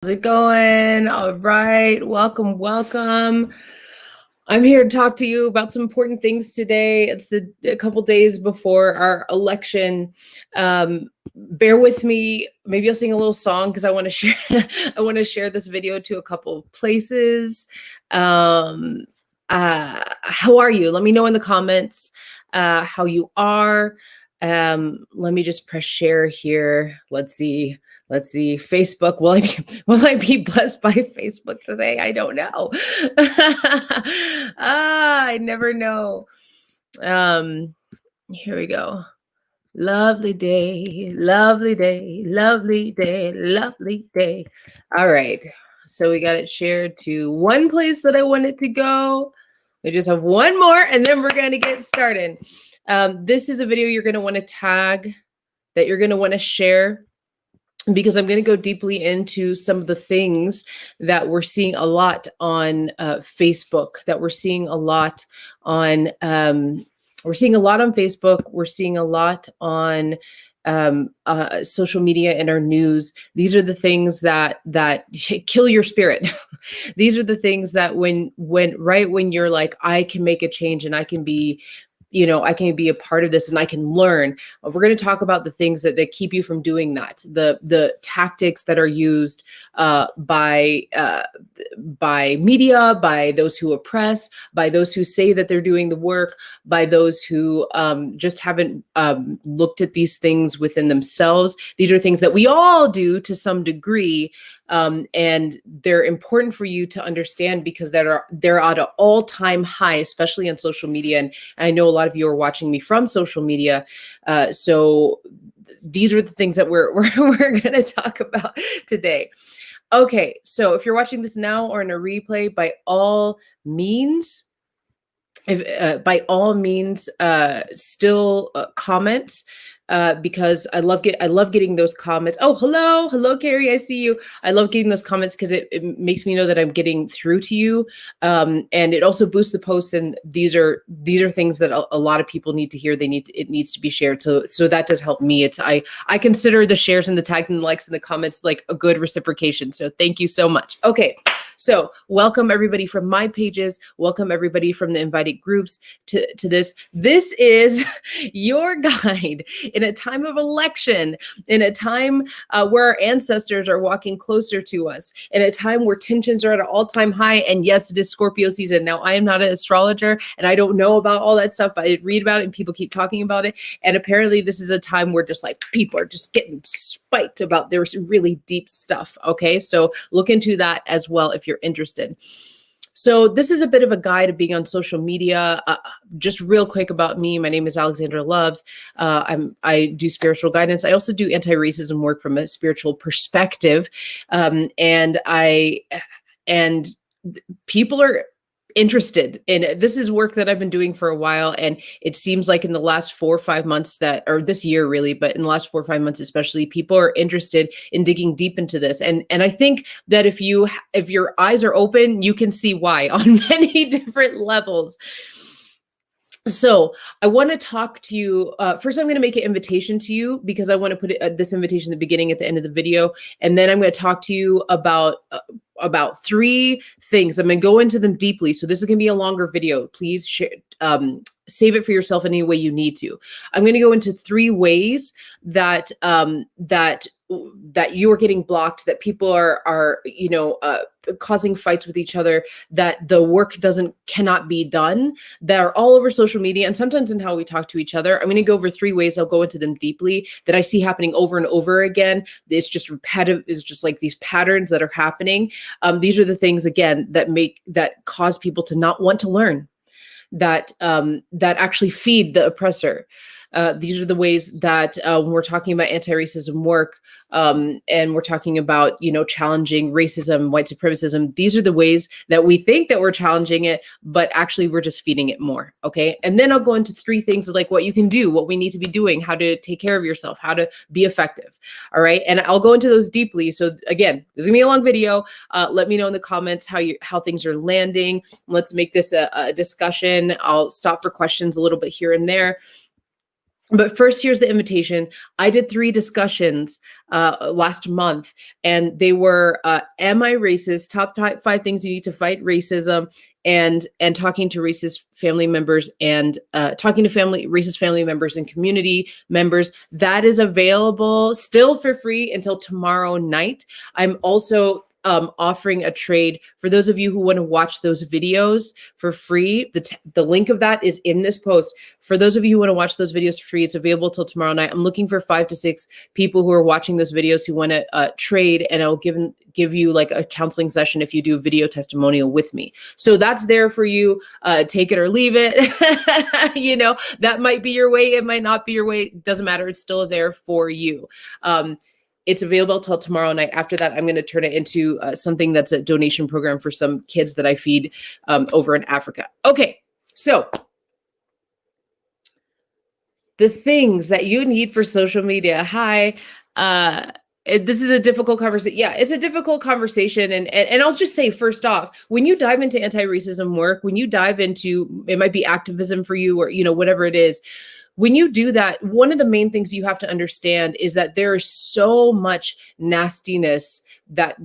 How's it going? All right. Welcome. I'm here to talk to you about some important things today. It's a couple days before our election. Bear with me. Maybe I'll sing a little song because I want to share. I want to share this video to a couple places. How are you? Let me know in the comments how you are. Let me just press share here. Let's see. Facebook. Will I be blessed by Facebook today? I don't know. I never know. Here we go. Lovely day, lovely day, lovely day, lovely day. All right. So we got it shared to one place that I want it to go. We just have one more and then we're going to get started. This is a video you're going to want to tag, that you're going to want to share, because I'm going to go deeply into some of the things that we're seeing a lot on Facebook, that we're seeing a lot on, Facebook. We're seeing a lot on social media and our news. These are the things that kill your spirit. These are the things that when you're like, I can make a change and I can be a part of this and I can learn. We're going to talk about the things that keep you from doing that. The tactics that are used by media, by those who oppress, by those who say that they're doing the work, by those who just haven't looked at these things within themselves. These are things that we all do to some degree. And they're important for you to understand because they're at an all-time high, especially on social media. And I know a lot of you are watching me from social media. So these are the things that we're going to talk about today. Okay, so if you're watching this now or in a replay, by all means, still comment. Because I love getting those comments. Oh, hello, Carrie, I see you. I love getting those comments because it makes me know that I'm getting through to you, and it also boosts the posts. And these are things that a lot of people need to hear. It needs to be shared. So that does help me. I consider the shares and the tags and the likes and the comments like a good reciprocation. So thank you so much. Okay. So welcome everybody from my pages. Welcome everybody from the invited groups to this. This is your guide in a time of election, in a time where our ancestors are walking closer to us, in a time where tensions are at an all-time high. And yes, it is Scorpio season. Now, I am not an astrologer and I don't know about all that stuff, but I read about it and people keep talking about it. And apparently this is a time where just like people are just getting spiked about there's really deep stuff. Okay, so look into that as well if you're interested. So this is a bit of a guide of being on social media. Just real quick about me. My name is Alexandra Loves. I do spiritual guidance. I also do anti-racism work from a spiritual perspective. And people are interested in it. This is work that I've been doing for a while. And it seems like in the last 4 or 5 months or this year really, but in the last 4 or 5 months, especially, people are interested in digging deep into this. And I think that if your eyes are open, you can see why on many different levels. So I want to talk to you. First, I'm going to make an invitation to you because I want to put this invitation at the beginning, at the end of the video. And then I'm going to talk to you about 3 things. I'm going to go into them deeply. So this is going to be a longer video. Please share, save it for yourself any way you need to. I'm going to go into 3 ways that you are getting blocked, that people are causing fights with each other, that the work cannot be done, that are all over social media and sometimes in how we talk to each other. I'm going to go over 3 ways. I'll go into them deeply that I see happening over and over again. It's just repetitive. It's just like these patterns that are happening. These are the things, again, that cause people to not want to learn, that actually feed the oppressor. These are the ways that when we're talking about anti-racism work, and we're talking about, challenging racism, white supremacism, these are the ways that we think that we're challenging it, but actually we're just feeding it more. Okay. And then I'll go into 3 things like what you can do, what we need to be doing, how to take care of yourself, how to be effective. All right. And I'll go into those deeply. So again, this is gonna be a long video. Let me know in the comments how things are landing. Let's make this a discussion. I'll stop for questions a little bit here and there. But first, here's the invitation. I did 3 discussions last month, and they were "Am I racist? Top 5 things you need to fight racism," and talking to racist family members, and talking to racist family members and community members. That is available still for free until tomorrow night. I'm also offering a trade for those of you who want to watch those videos for free. The link of that is in this post. For those of you who want to watch those videos for free, it's available till tomorrow night. I'm looking for 5 to 6 people who are watching those videos who want to trade, and I'll give you like a counseling session if you do a video testimonial with me. So that's there for you. Take it or leave it. That might be your way. It might not be your way. It doesn't matter. It's still there for you. It's available till tomorrow night. After that, I'm going to turn it into something that's a donation program for some kids that I feed over in Africa. Okay, so the things that you need for social media. Hi. This is a difficult conversation. Yeah, it's a difficult conversation. And I'll just say, first off, when you dive into anti-racism work, when you dive into, it might be activism for you, or, whatever it is, when you do that, one of the main things you have to understand is that there is so much nastiness that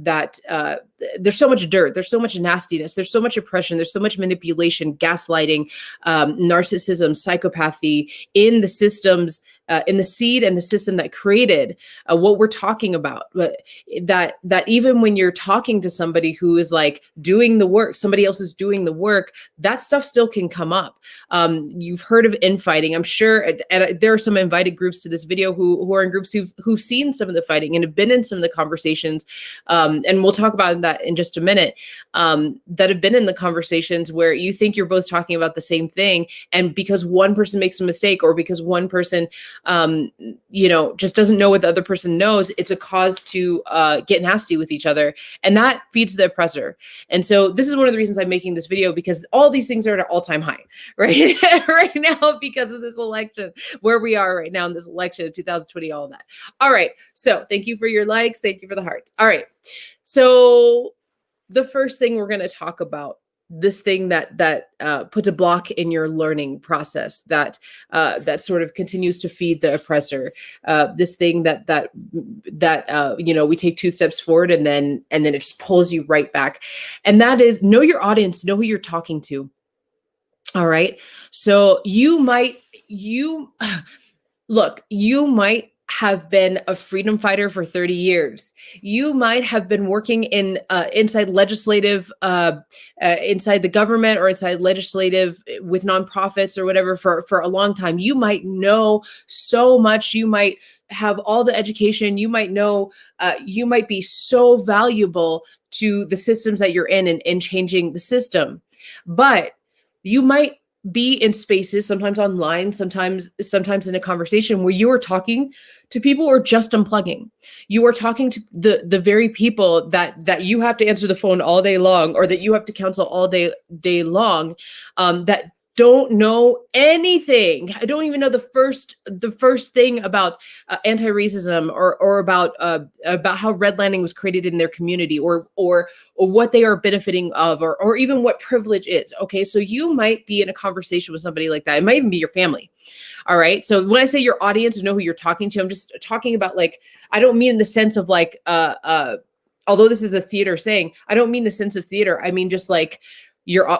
there's so much dirt, there's so much nastiness, there's so much oppression, there's so much manipulation, gaslighting, narcissism, psychopathy in the systems, in the seed and the system that created what we're talking about. But that even when you're talking to somebody who is like doing the work, somebody else is doing the work, that stuff still can come up. You've heard of infighting, I'm sure, and there are some invited groups to this video who are in groups who've seen some of the fighting and have been in some of the conversations, and we'll talk about that in just a minute, that have been in the conversations where you think you're both talking about the same thing, and because one person makes a mistake, or because one person just doesn't know what the other person knows, it's a cause to get nasty with each other, and that feeds the oppressor. And so this is one of the reasons I'm making this video, because all these things are at an all-time high right right now, because of this election, where we are right now in this election of 2020, all of that. All right, so thank you for your likes, thank you for the hearts. All right, so the first thing we're going to talk about, this thing that puts a block in your learning process, that sort of continues to feed the oppressor, this thing that we take 2 steps forward and then it just pulls you right back, and that is, know your audience, know who you're talking to. All right, so you might have been a freedom fighter for 30 years. You might have been working in inside legislative, inside the government, or inside legislative with nonprofits or whatever for a long time. You might know so much. You might have all the education. You might know, you might be so valuable to the systems that you're in changing the system. But you might be in spaces, sometimes online, sometimes in a conversation, where you are talking to people who are just unplugging. You are talking to the very people that you have to answer the phone all day long, or that you have to counsel all day long, that don't know anything. I don't even know the first thing about anti-racism, or about how redlining was created in their community, or what they are benefiting of, or even what privilege is. Okay, so you might be in a conversation with somebody like that. It might even be your family. All right, so when I say your audience, know who you're talking to, I'm just talking about, like, I don't mean in the sense of like, although this is a theater saying, I don't mean the sense of theater. I mean just like,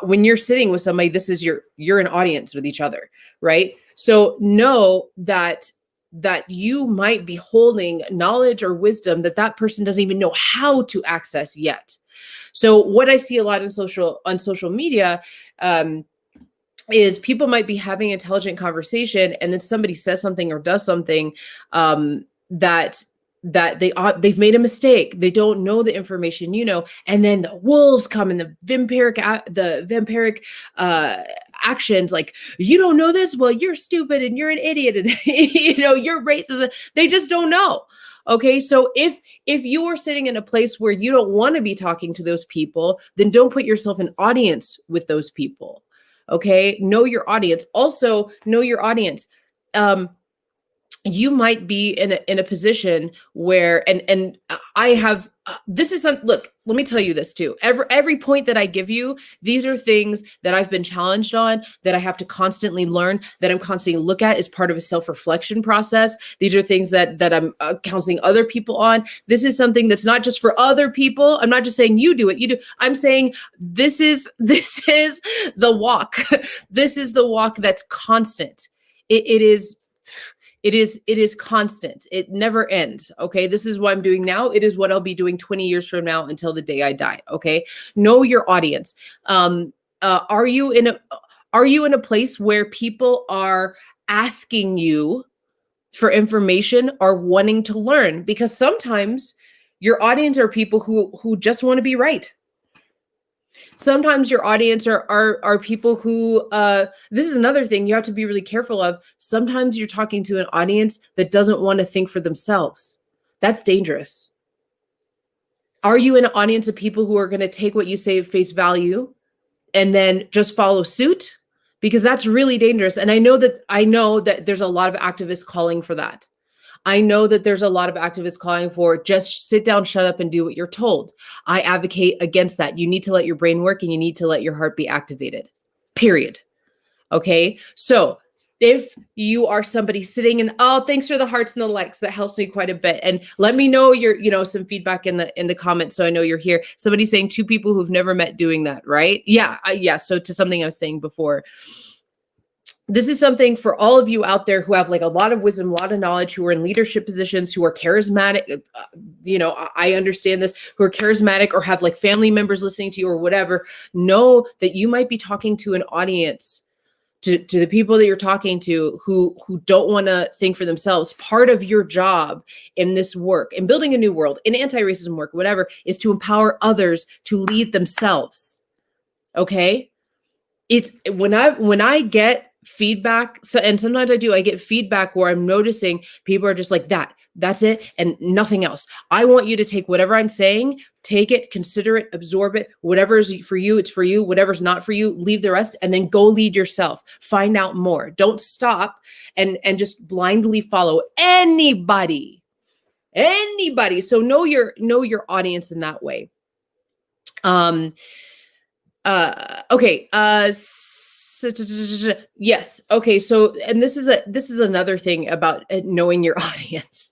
when you're sitting with somebody, this is you're an audience with each other, right? So know that you might be holding knowledge or wisdom that person doesn't even know how to access yet. So what I see a lot on social media, is people might be having intelligent conversation, and then somebody says something or does something that they've made a mistake. They don't know the information, and then the wolves come, and the vampiric actions, like, you don't know this, well, you're stupid and you're an idiot, and you're racist. They just don't know. Okay, so if you are sitting in a place where you don't want to be talking to those people, then don't put yourself in audience with those people. Okay, know your audience. Also, know your audience. You might be in a position where, and I have this is some, look, let me tell you this too. Every point that I give you, these are things that I've been challenged on, that I have to constantly learn, that I'm constantly look at as part of a self-reflection process. These are things that I'm counseling other people on. This is something that's not just for other people. I'm not just saying you do it, you do. I'm saying this is the walk. This is the walk that's constant. It is constant. It never ends. Okay. This is what I'm doing now. It is what I'll be doing 20 years from now until the day I die. Okay. Know your audience. Are you in a place where people are asking you for information or wanting to learn? Because sometimes your audience are people who just want to be right. Sometimes your audience are people who, this is another thing you have to be really careful of. Sometimes you're talking to an audience that doesn't want to think for themselves. That's dangerous. Are you in an audience of people who are going to take what you say at face value and then just follow suit? Because that's really dangerous. And I know that there's a lot of activists calling for that. I know that there's a lot of activists calling for just sit down, shut up, and do what you're told. I advocate against that. You need to let your brain work and you need to let your heart be activated, period. Okay. So if you are somebody sitting in, oh, thanks for the hearts and the likes. That helps me quite a bit. And let me know some feedback in the comments so I know you're here. Somebody saying 2 people who've never met doing that, right? Yeah. So to something I was saying before, this is something for all of you out there who have like a lot of wisdom, a lot of knowledge, who are in leadership positions, who are charismatic. I understand this, who are charismatic or have like family members listening to you or whatever. Know that you might be talking to an audience, to the people that you're talking to who don't want to think for themselves. Part of your job in this work, in building a new world, in anti-racism work, whatever, is to empower others to lead themselves. Okay? It's when I get feedback, and sometimes I get feedback where I'm noticing people are just like that's it and nothing else. I want you to take whatever I'm saying, take it, consider it, absorb it. Whatever is for you, it's for you. Whatever's not for you, leave the rest and then go lead yourself. Find out more. Don't stop and just blindly follow anybody. So know your audience in that way. Okay. Yes. Okay. So, and this is another thing about knowing your audience.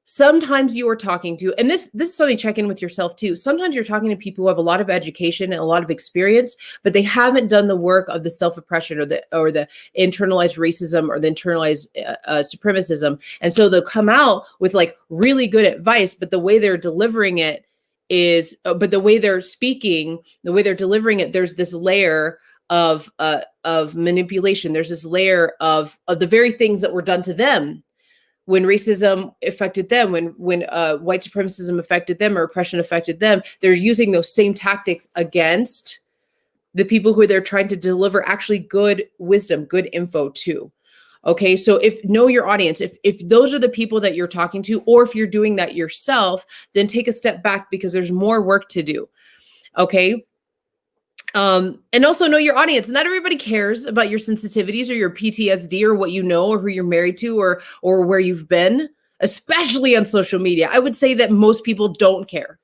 Sometimes you are talking to, and this is something, check in with yourself too. Sometimes you're talking to people who have a lot of education and a lot of experience, but they haven't done the work of the self-oppression or the internalized racism or the internalized supremacism. And so they'll come out with like really good advice, but the way they're delivering it but the way they're speaking, the way they're delivering it, there's this layer of manipulation. There's this layer of the very things that were done to them when racism affected them, when white supremacism affected them or oppression affected them. They're using those same tactics against the people who they're trying to deliver actually good wisdom, good info to. Okay, so know your audience. If those are the people that you're talking to, or if you're doing that yourself, then take a step back because there's more work to do. Okay. And also know your audience. Not everybody cares about your sensitivities or your PTSD or what you know or who you're married to or where you've been, especially on social media. I would say that most people don't care.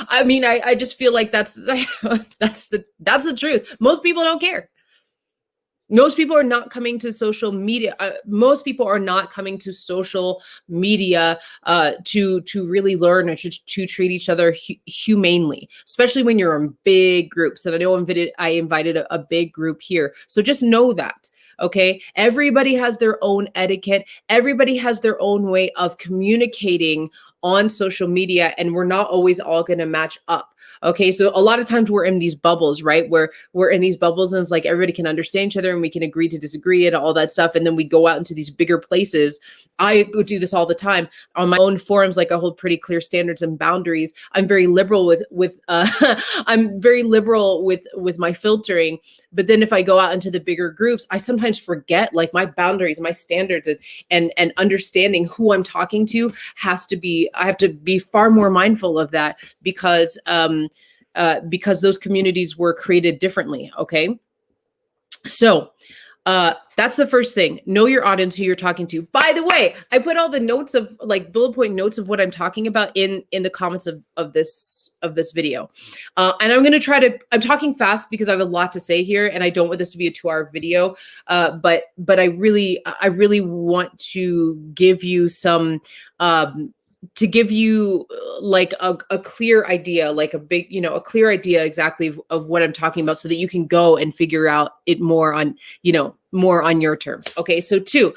I mean, I just feel like that's the truth. Most people don't care. Most people are not coming to social media. Most people are not coming to social media to really learn or to treat each other humanely, especially when you're in big groups. And I know I invited a big group here. So just know that. Okay. Everybody has their own etiquette. Everybody has their own way of communicating on social media, and we're not always all going to match up. Okay. So a lot of times we're in these bubbles, right? Where we're in these bubbles and it's like everybody can understand each other and we can agree to disagree and all that stuff. And then we go out into these bigger places. I do this all the time on my own forums. Like I hold pretty clear standards and boundaries. I'm very liberal with I'm very liberal with my filtering. But then if I go out into the bigger groups, I sometimes forget like my boundaries, my standards, and understanding who I'm talking to I have to be far more mindful of that because those communities were created differently. Okay. So That's the first thing. Know your audience, who you're talking to. By the way, I put all the notes of like bullet point notes of what I'm talking about in the comments of this video. And I'm talking fast because I have a lot to say here and I don't want this to be a 2-hour video. But I really want to give you some, like a clear idea, like a big, a clear idea exactly of what I'm talking about, so that you can go and figure out it more on, more on your terms. Okay. So 2,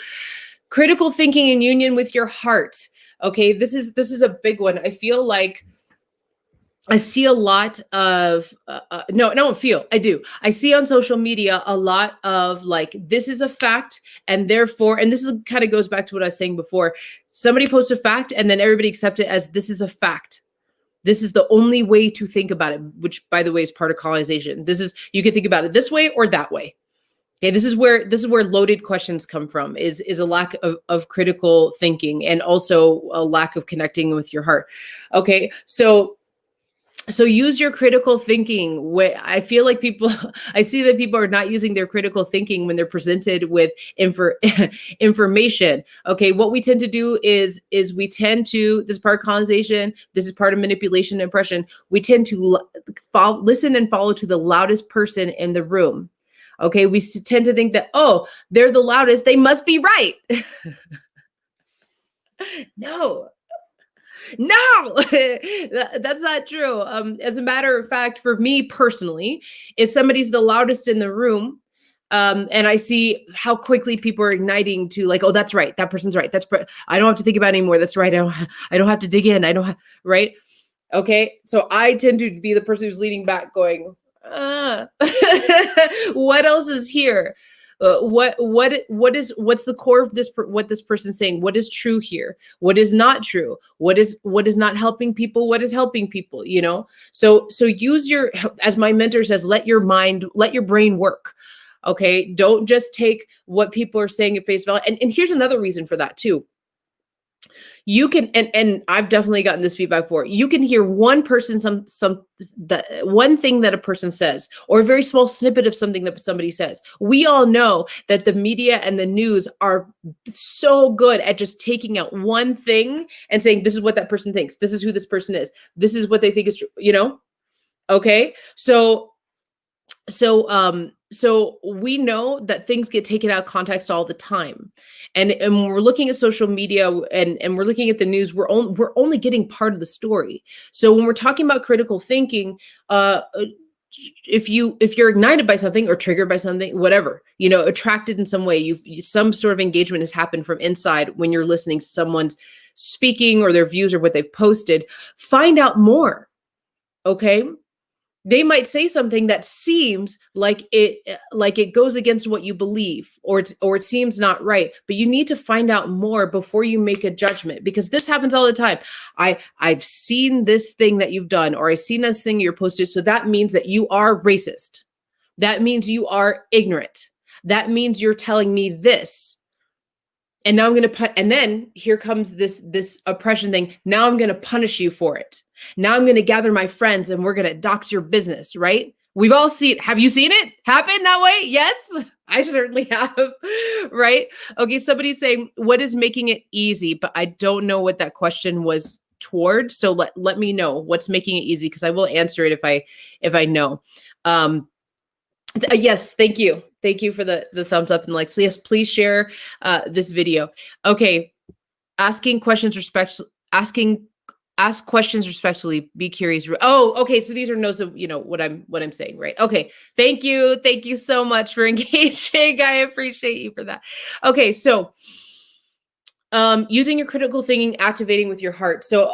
critical thinking in union with your heart. Okay. This is a big one. I feel like I see a lot of, no, I don't feel, I do. I see on social media a lot of like, this is a fact, and therefore, and this is kind of goes back to what I was saying before. Somebody posts a fact and then everybody accepts it as this is a fact. This is the only way to think about it, which by the way is part of colonization. You can think about it this way or that way. Okay, this is where loaded questions come from, is a lack of critical thinking, and also a lack of connecting with your heart. Okay, so use your critical thinking. I feel like I see that people are not using their critical thinking when they're presented with information. Okay, what we tend to do is we tend to, this is part of colonization, this is part of manipulation and oppression. We tend to listen and follow to the loudest person in the room. Okay, we tend to think that, oh, they're the loudest, they must be right. No. No, that's not true. As a matter of fact, for me personally, if somebody's the loudest in the room, and I see how quickly people are igniting to like, oh, that's right, that person's right. I don't have to think about it anymore. That's right. I don't have to dig in. Right. Okay. So I tend to be the person who's leaning back going, what else is here? What's the core of this, what this person's saying? What is true here? What is not true? What is not helping people? What is helping people? So use your, as my mentor says, let your brain work. Okay. Don't just take what people are saying at face value. And here's another reason for that too. You can, and I've definitely gotten this feedback before. You can hear one person, one thing that a person says, or a very small snippet of something that somebody says. We all know that the media and the news are so good at just taking out one thing and saying, this is what that person thinks. This is who this person is. This is what they think is true, Okay. So we know that things get taken out of context all the time. And when we're looking at social media and we're looking at the news, we're only getting part of the story. So when we're talking about critical thinking, if you're ignited by something or triggered by something, whatever, attracted in some way, some sort of engagement has happened from inside when you're listening to someone's speaking or their views or what they've posted, find out more. Okay. They might say something that seems like it goes against what you believe, or it seems not right, but you need to find out more before you make a judgment, because this happens all the time. I've seen this thing that you've done, or I've seen this thing you're posted, so that means that you are racist. That means you are ignorant. That means you're telling me this. And now I'm going to and then here comes this oppression thing. Now I'm going to punish you for it. Now I'm going to gather my friends and we're going to dox your business, right? We've all seen it. Have you seen it happen that way? Yes, I certainly have, right? Okay, somebody's saying, what is making it easy? But I don't know what that question was toward. So let me know what's making it easy, because I will answer it if I know. Yes, thank you. Thank you for the thumbs up and likes. So yes, please share this video. Okay, ask questions respectfully. Be curious. Oh, okay. So these are notes of what I'm saying, right? Okay. Thank you so much for engaging. I appreciate you for that. Okay, so using your critical thinking, activating with your heart. So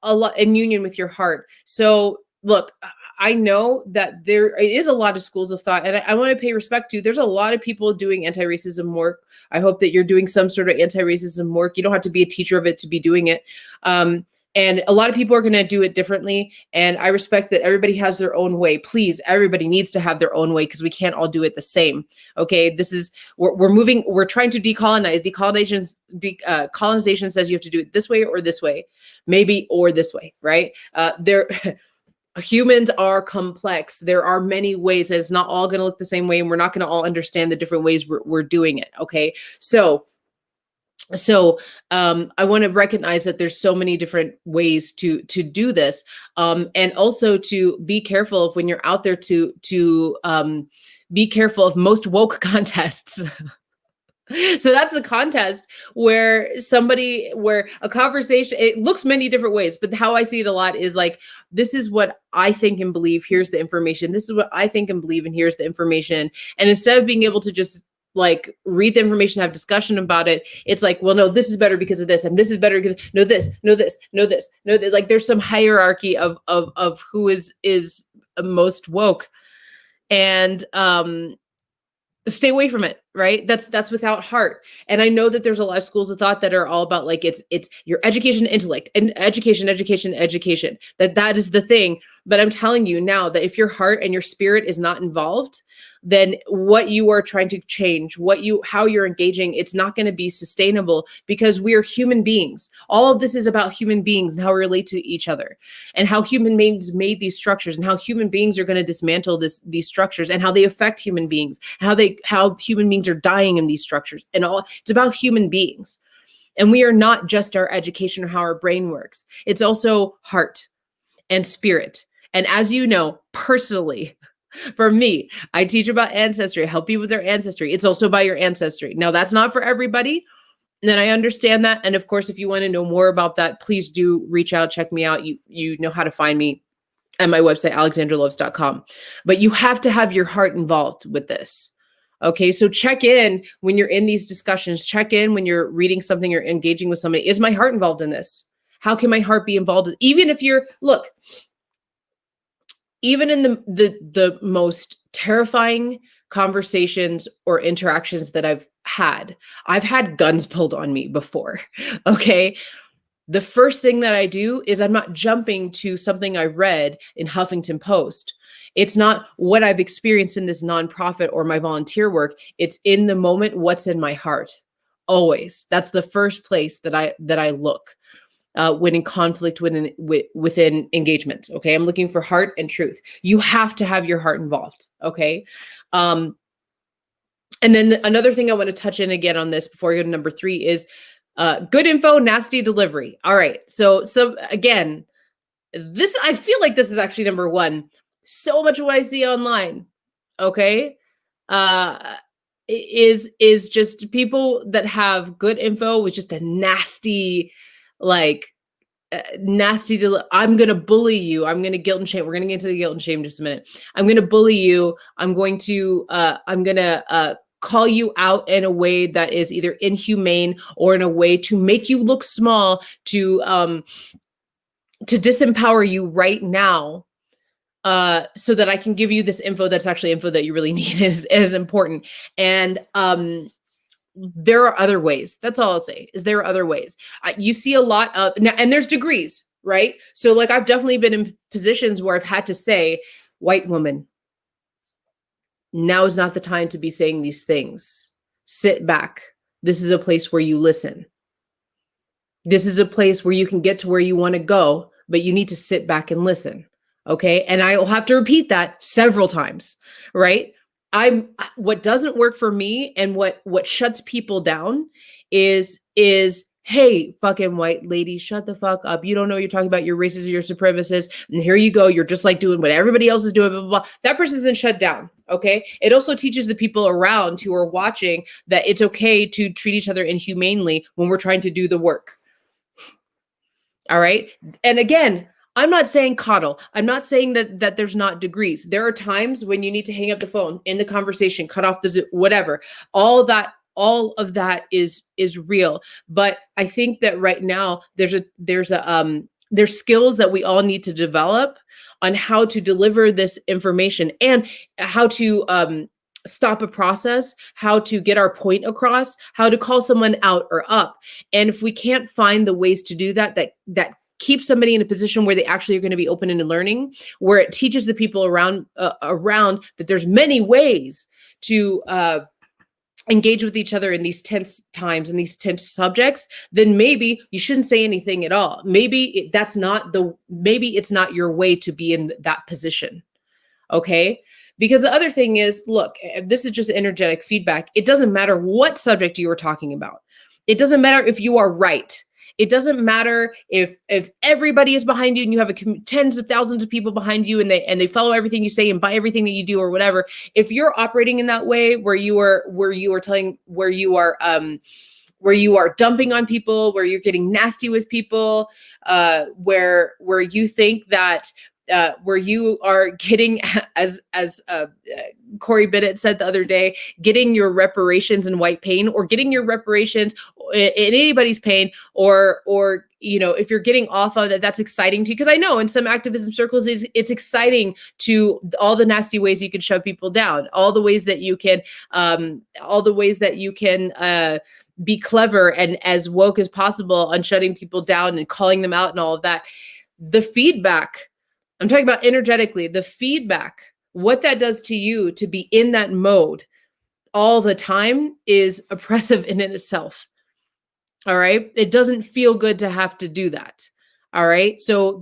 a lot in union with your heart. So look, I know that there is a lot of schools of thought, and I want to pay respect to. There's a lot of people doing anti-racism work. I hope that you're doing some sort of anti-racism work. You don't have to be a teacher of it to be doing it. And a lot of people are going to do it differently. And I respect that everybody has their own way. Please, everybody needs to have their own way, because we can't all do it the same. Okay, we're trying to decolonize. Colonization says you have to do it this way or this way, maybe, or this way, right? Humans are complex. There are many ways, and it's not all going to look the same way, and we're not going to all understand the different ways we're doing it. Okay, so I want to recognize that there's so many different ways to do this, and also to be careful of when you're out there to be careful of most woke contests. So that's the contest where a conversation, it looks many different ways, but how I see it a lot is like, this is what I think and believe, here's the information. This is what I think and believe, and here's the information. And instead of being able to just like read the information, have discussion about it, it's like, well, no, this is better because of this, and this is better because no this, no this, no this, no this. Like there's some hierarchy of who is most woke. And stay away from it, right? That's without heart. And I know that there's a lot of schools of thought that are all about like it's your education, intellect, and education, that is the thing. But I'm telling you now that if your heart and your spirit is not involved, then what you are trying to change, how you're engaging, it's not going to be sustainable, because we are human beings. All of this is about human beings and how we relate to each other, and how human beings made these structures, and how human beings are going to dismantle these structures, and how they affect human beings, how human beings are dying in these structures, and all. It's about human beings. And we are not just our education or how our brain works. It's also heart and spirit. And as you know, personally, for me, I teach about ancestry, help you with their ancestry. It's also about your ancestry. Now, that's not for everybody, and I understand that. And of course, if you want to know more about that, please do reach out, check me out. You know how to find me at my website, alexandraloves.com. But you have to have your heart involved with this. Okay, so check in when you're in these discussions. Check in when you're reading something or engaging with somebody. Is my heart involved in this? How can my heart be involved? Even if even in the most terrifying conversations or interactions that I've had guns pulled on me before. Okay. The first thing that I do is I'm not jumping to something I read in Huffington Post. It's not what I've experienced in this nonprofit or my volunteer work. It's in the moment, what's in my heart. Always. That's the first place that I look. When in conflict within engagement. Okay. I'm looking for heart and truth. You have to have your heart involved. Okay. And then another thing I want to touch in again on this before I go to number 3 is good info, nasty delivery. All right. So again, I feel like this is actually number 1. So much of what I see online. Okay. Is just people that have good info with just a nasty, like I'm going to bully you. I'm going to guilt and shame. We're going to get into the guilt and shame in just a minute. I'm going to bully you. I'm going to call you out in a way that is either inhumane or in a way to make you look small, to disempower you right now, so that I can give you this info that's actually info that you really need, is important. And there are other ways. That's all I'll say, is there are other ways. You see a lot of now, and there's degrees, right? So like I've definitely been in positions where I've had to say, white woman, now is not the time to be saying these things. Sit back. This is a place where you listen. This is a place where you can get to where you want to go, but you need to sit back and listen. Okay. And I will have to repeat that several times, right? What doesn't work for me and what shuts people down is, hey, fucking white lady, shut the fuck up. You don't know what you're talking about. You're racist, you're supremacist. And here you go. You're just like doing what everybody else is doing, blah, blah, blah. That person isn't shut down. Okay. It also teaches the people around who are watching that it's okay to treat each other inhumanely when we're trying to do the work. All right. And again, I'm not saying coddle. I'm not saying that there's not degrees. There are times when you need to hang up the phone in the conversation, cut off the whatever. All of that is real. But I think that right now there's skills that we all need to develop on how to deliver this information and how to stop a process, how to get our point across, how to call someone out or up. And if we can't find the ways to do that keep somebody in a position where they actually are going to be open and learning, where it teaches the people around that there's many ways to engage with each other in these tense times and these tense subjects, then maybe you shouldn't say anything at all. Maybe maybe it's not your way to be in that position. Okay. Because the other thing is, look, this is just energetic feedback. It doesn't matter what subject you are talking about. It doesn't matter if you are right. It doesn't matter if everybody is behind you and you have tens of thousands of people behind you and they follow everything you say and buy everything that you do or whatever. If you're operating in that way where you are dumping on people, where you're getting nasty with people, where you think that where you are getting, as Corey Bennett said the other day, getting your reparations in white pain, or getting your reparations in anybody's pain, or if you're getting off on that, that's exciting to you. Because I know in some activism circles, it's exciting to all the nasty ways you can shove people down, all the ways that you can, be clever and as woke as possible on shutting people down and calling them out and all of that. The feedback, I'm talking about energetically, the feedback, what that does to you to be in that mode all the time is oppressive in itself. All right. It doesn't feel good to have to do that. All right. So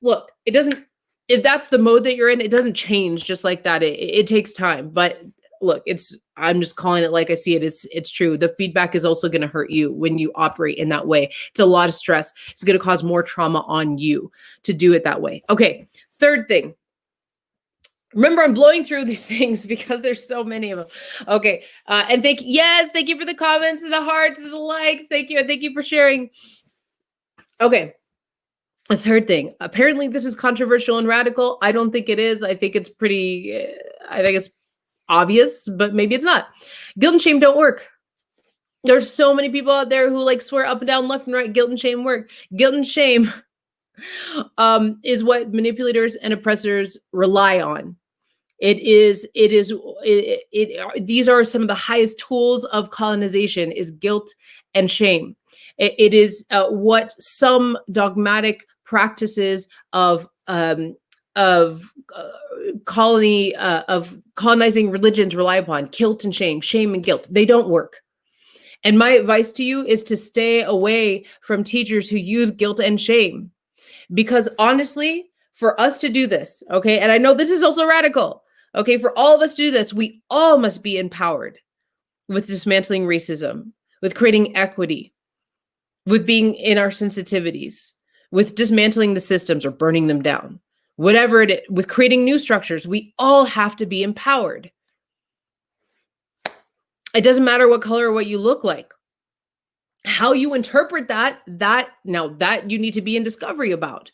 look, it doesn't, if that's the mode that you're in, it doesn't change just like that. It takes time, but look, I'm just calling it like I see it. It's true. The feedback is also going to hurt you when you operate in that way. It's a lot of stress. It's going to cause more trauma on you to do it that way. Okay. Third thing. Remember, I'm blowing through these things because there's so many of them. Okay. And thank you for the comments and the hearts and the likes. Thank you. And thank you for sharing. Okay. A third thing. Apparently this is controversial and radical. I don't think it is. I think it's obvious, but maybe it's not. Guilt and shame don't work. There's so many people out there who swear up and down, left and right, guilt and shame work. Guilt and shame is what manipulators and oppressors rely on. These are some of the highest tools of colonization, is guilt and shame. It is what some dogmatic practices of colonizing religions rely upon: guilt and shame and guilt. They don't work. And my advice to you is to stay away from teachers who use guilt and shame, because honestly, for us to do this, okay, and I know this is also radical, okay, for all of us to do this, we all must be empowered with dismantling racism, with creating equity, with being in our sensitivities, with dismantling the systems or burning them down. Whatever it is, with creating new structures, we all have to be empowered. It doesn't matter what color or what you look like. How you interpret that you need to be in discovery about.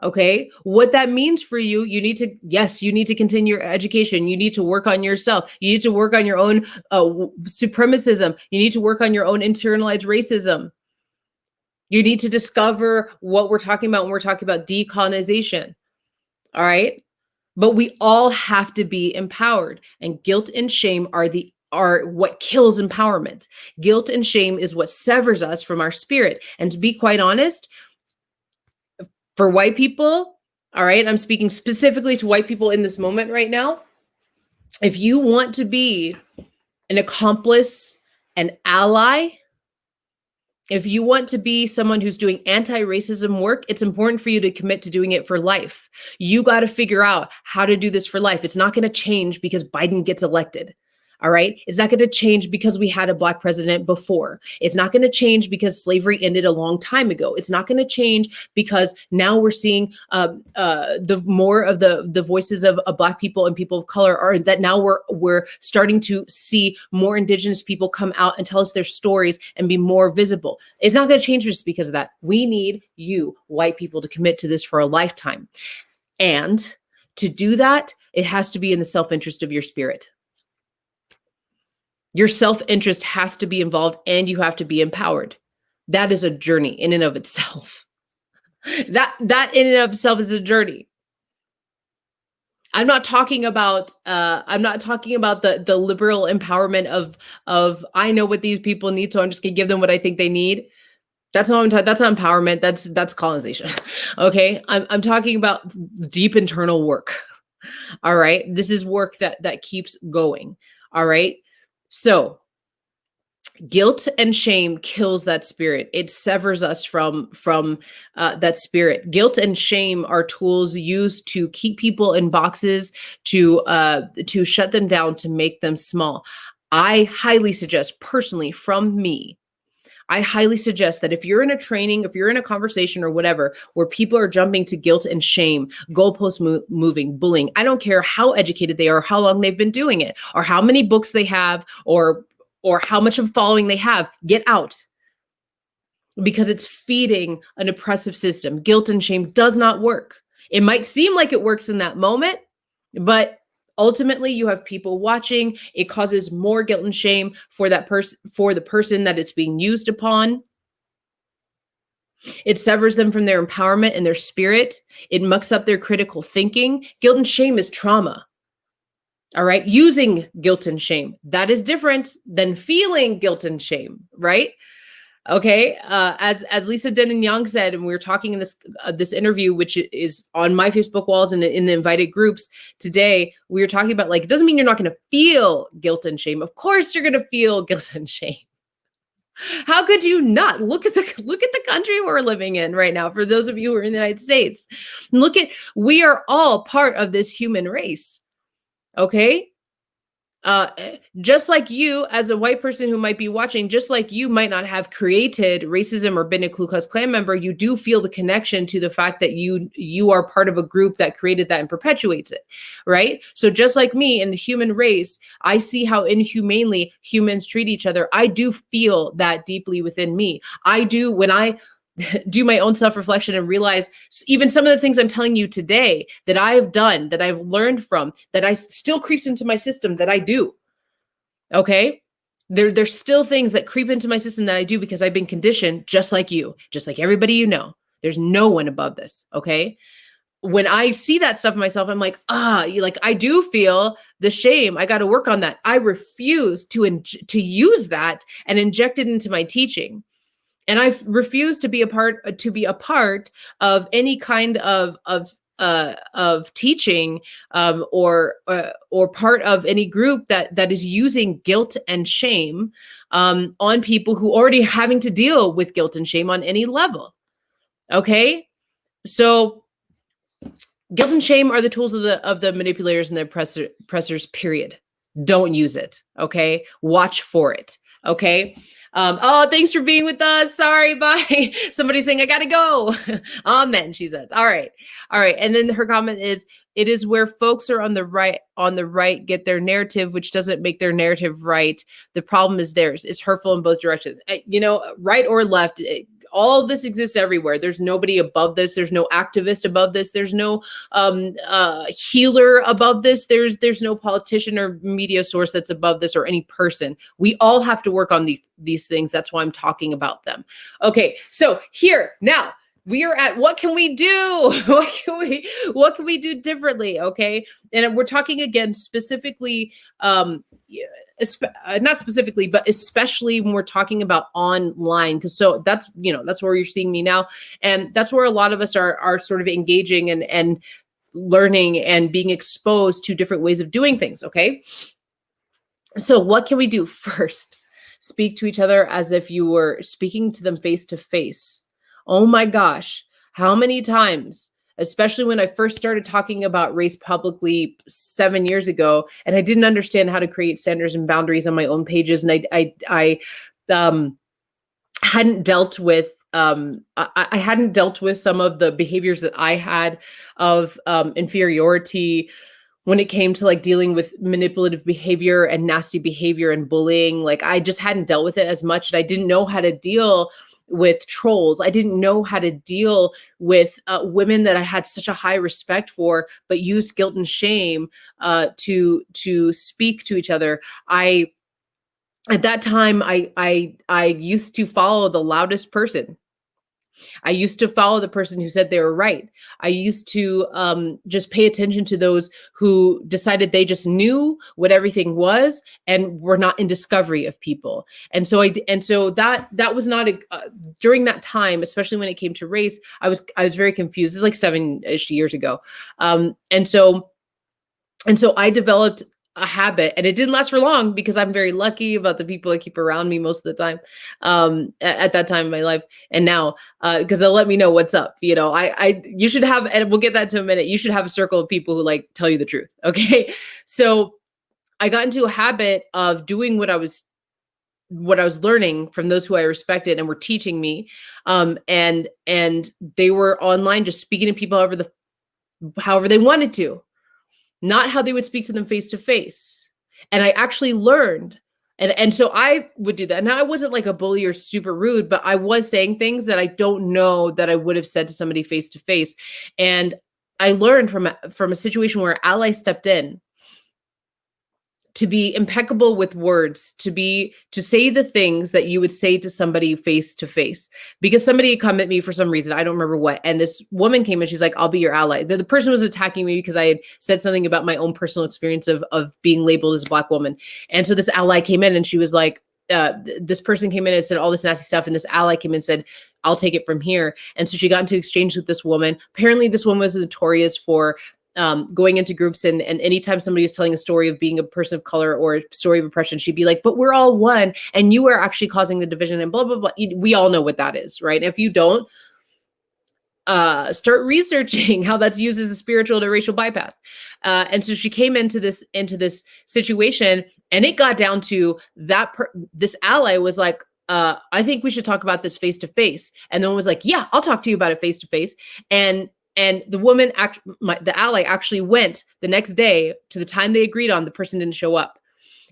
Okay, what that means for you, you need to continue your education. You need to work on yourself. You need to work on your own supremacism. You need to work on your own internalized racism. You need to discover what we're talking about when we're talking about decolonization. All right. But we all have to be empowered, and guilt and shame are what kills empowerment. Guilt and shame is what severs us from our spirit. And to be quite honest, for white people, all right, I'm speaking specifically to white people in this moment right now. If you want to be an accomplice, an ally, if you want to be someone who's doing anti-racism work, it's important for you to commit to doing it for life. You got to figure out how to do this for life. It's not going to change because Biden gets elected. All right. It's not going to change because we had a Black president before. It's not going to change because slavery ended a long time ago. It's not going to change because now we're seeing the more of the voices of Black people and people of color are that now we're starting to see more Indigenous people come out and tell us their stories and be more visible. It's not going to change just because of that. We need you, white people, to commit to this for a lifetime. And to do that, it has to be in the self-interest of your spirit. Your self-interest has to be involved, and you have to be empowered. That is a journey in and of itself. That in and of itself is a journey. I'm not talking about the liberal empowerment of I know what these people need, so I'm just gonna give them what I think they need. That's not that's not empowerment. That's colonization. Okay. I'm talking about deep internal work. All right. This is work that keeps going. All right. So guilt and shame kills that spirit. It severs us from that spirit. Guilt and shame are tools used to keep people in boxes, to shut them down, to make them small. I highly suggest, personally, from me, I highly suggest that if you're in a training, if you're in a conversation or whatever, where people are jumping to guilt and shame, goalpost moving, bullying, I don't care how educated they are, how long they've been doing it, or how many books they have, or how much of following they have, get out, because it's feeding an oppressive system. Guilt and shame does not work. It might seem like it works in that moment, but ultimately you have people watching. It causes more guilt and shame for that person, for the person that it's being used upon. It severs them from their empowerment and their spirit. It mucks up their critical thinking. Guilt and shame is trauma. All right. Using guilt and shame, that is different than feeling guilt and shame, right? Okay. As Lisa Denon Young said, and we were talking in this interview, which is on my Facebook walls and in the invited groups today, we were talking about, like, it doesn't mean you're not going to feel guilt and shame. Of course you're going to feel guilt and shame. How could you not? Look at the country we're living in right now. For those of you who are in the United States, we are all part of this human race. Okay. Just like you, as a white person who might be watching, just like you might not have created racism or been a Ku Klux Klan member, you do feel the connection to the fact that you are part of a group that created that and perpetuates it, right? So just like me in the human race, I see how inhumanely humans treat each other. I do feel that deeply within me. I do, when I do my own self-reflection and realize even some of the things I'm telling you today that I've done, that I've learned from, that I still creeps into my system, that I do. Okay. There's still things that creep into my system that I do because I've been conditioned just like you, just like everybody you know. There's no one above this. Okay. When I see that stuff in myself, I'm like, I do feel the shame. I got to work on that. I refuse to use that and inject it into my teaching. And I refuse to be a part of any kind of teaching, or part of any group that is using guilt and shame on people who already having to deal with guilt and shame on any level. Okay, so guilt and shame are the tools of the manipulators and the oppressors. Period. Don't use it. Okay, watch for it. Okay. Oh, thanks for being with us. Sorry, bye. Somebody's saying I gotta go. Amen, she says. All right. And then her comment is, it is where folks are on the right get their narrative, which doesn't make their narrative right. The problem is theirs. It's hurtful in both directions. Right or left. All of this exists everywhere. There's nobody above this. There's no activist above this. There's no healer above this. There's no politician or media source that's above this, or any person. We all have to work on these things. That's why I'm talking about them. Okay, so here now we are at what can we do? What can we do differently? Okay, and we're talking again specifically. Not specifically, but especially when we're talking about online, because so that's where you're seeing me now, and that's where a lot of us are sort of engaging and learning and being exposed to different ways of doing things. Okay, so what can we do? First, speak to each other as if you were speaking to them face to face. Oh my gosh, how many times, especially when I first started talking about race publicly 7 years ago, and I didn't understand how to create standards and boundaries on my own pages, and I hadn't dealt with I hadn't dealt with some of the behaviors that I had of inferiority when it came to like dealing with manipulative behavior and nasty behavior and bullying. Like, I just hadn't dealt with it as much, and I didn't know how to deal with trolls. I didn't know how to deal with women that I had such a high respect for, but used guilt and shame to speak to each other. At that time, I used to follow the loudest person. I used to follow the person who said they were right. I used to just pay attention to those who decided they just knew what everything was and were not in discovery of people. And so that was not during that time, especially when it came to race, I was very confused. It's like 7-ish years ago. And so I developed a habit, and it didn't last for long because I'm very lucky about the people I keep around me most of the time, at that time in my life. And now, because they'll let me know what's up. You should have, and we'll get that to a minute. You should have a circle of people who like tell you the truth. Okay. So I got into a habit of doing what I was learning from those who I respected and were teaching me. And they were online just speaking to people however they wanted to, not how they would speak to them face to face. And I actually learned. And so I would do that. Now I wasn't like a bully or super rude, but I was saying things that I don't know that I would have said to somebody face to face. And I learned from a situation where ally stepped in to be impeccable with words, to say the things that you would say to somebody face to face. Because somebody had come at me for some reason, I don't remember what, and this woman came and she's like, I'll be your ally. The person was attacking me because I had said something about my own personal experience of being labeled as a Black woman. And so this ally came in and she was like, this person came in and said all this nasty stuff, and this ally came in and said, I'll take it from here. And so she got into exchange with this woman. Apparently this woman was notorious for going into groups, and anytime somebody was telling a story of being a person of color or a story of oppression, she'd be like, but we're all one, and you are actually causing the division, and blah, blah, blah. We all know what that is, right? If you don't, start researching how that's used as a spiritual to racial bypass. And so she came into this situation, and it got down to this ally was like, I think we should talk about this face to face. And the one was like, yeah, I'll talk to you about it face to face. And the woman, the ally, actually went the next day to the time they agreed on. The person didn't show up.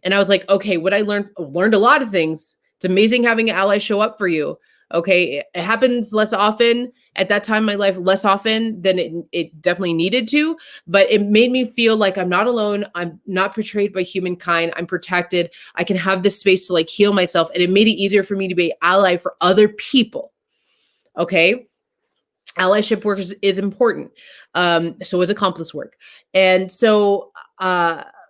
And I was like, okay, what I learned a lot of things. It's amazing having an ally show up for you. Okay, it happens less often at that time in my life, less often than it definitely needed to. But it made me feel like I'm not alone. I'm not betrayed by humankind. I'm protected. I can have this space to like heal myself. And it made it easier for me to be an ally for other people. Okay. Allyship work is important. So is accomplice work. And so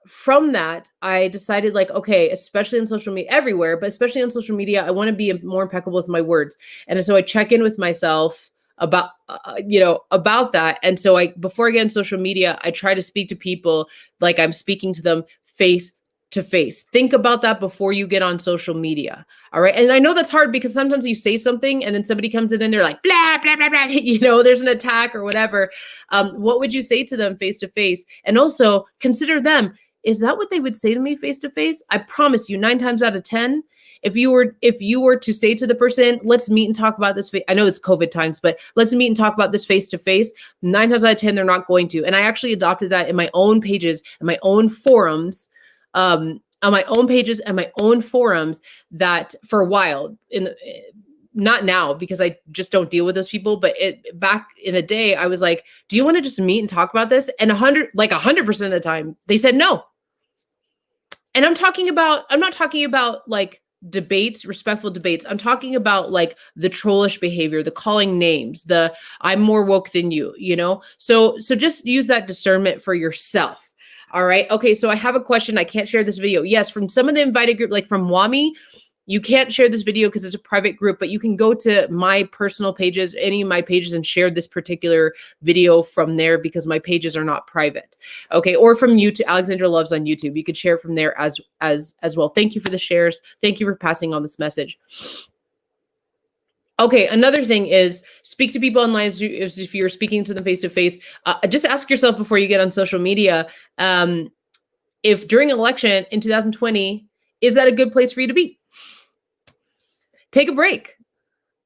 from that, I decided like, okay, especially on social media, everywhere, but especially on social media, I want to be more impeccable with my words. And so I check in with myself about, about that. And so before I get on social media, I try to speak to people like I'm speaking to them face to face. Think about that before you get on social media. All right. And I know that's hard because sometimes you say something and then somebody comes in and they're like, blah, blah, blah, blah, there's an attack or whatever. What would you say to them face to face? And also consider them. Is that what they would say to me face to face? I promise you 9 times out of 10, if you were to say to the person, let's meet and talk about this. I know it's COVID times, but let's meet and talk about this face to face. 9 times out of 10, they're not going to. And I actually adopted that in my own pages and my own forums, on my own pages and my own forums, that for a while, not now because I just don't deal with those people, but back in the day, I was like, do you want to just meet and talk about this? And 100% of the time they said no. And I'm not talking about like debates, respectful debates. I'm talking about like the trollish behavior, the calling names, the I'm more woke than you, So just use that discernment for yourself. All right. Okay. So I have a question. I can't share this video. Yes. From some of the invited group, like from Wami, you can't share this video because it's a private group, but you can go to my personal pages, any of my pages, and share this particular video from there because my pages are not private. Okay. Or from YouTube, Alexandra Loves on YouTube. You could share from there as well. Thank you for the shares. Thank you for passing on this message. Okay, another thing is speak to people online as if you're speaking to them face to face. Just ask yourself before you get on social media, if during an election in 2020, is that a good place for you to be? Take a break.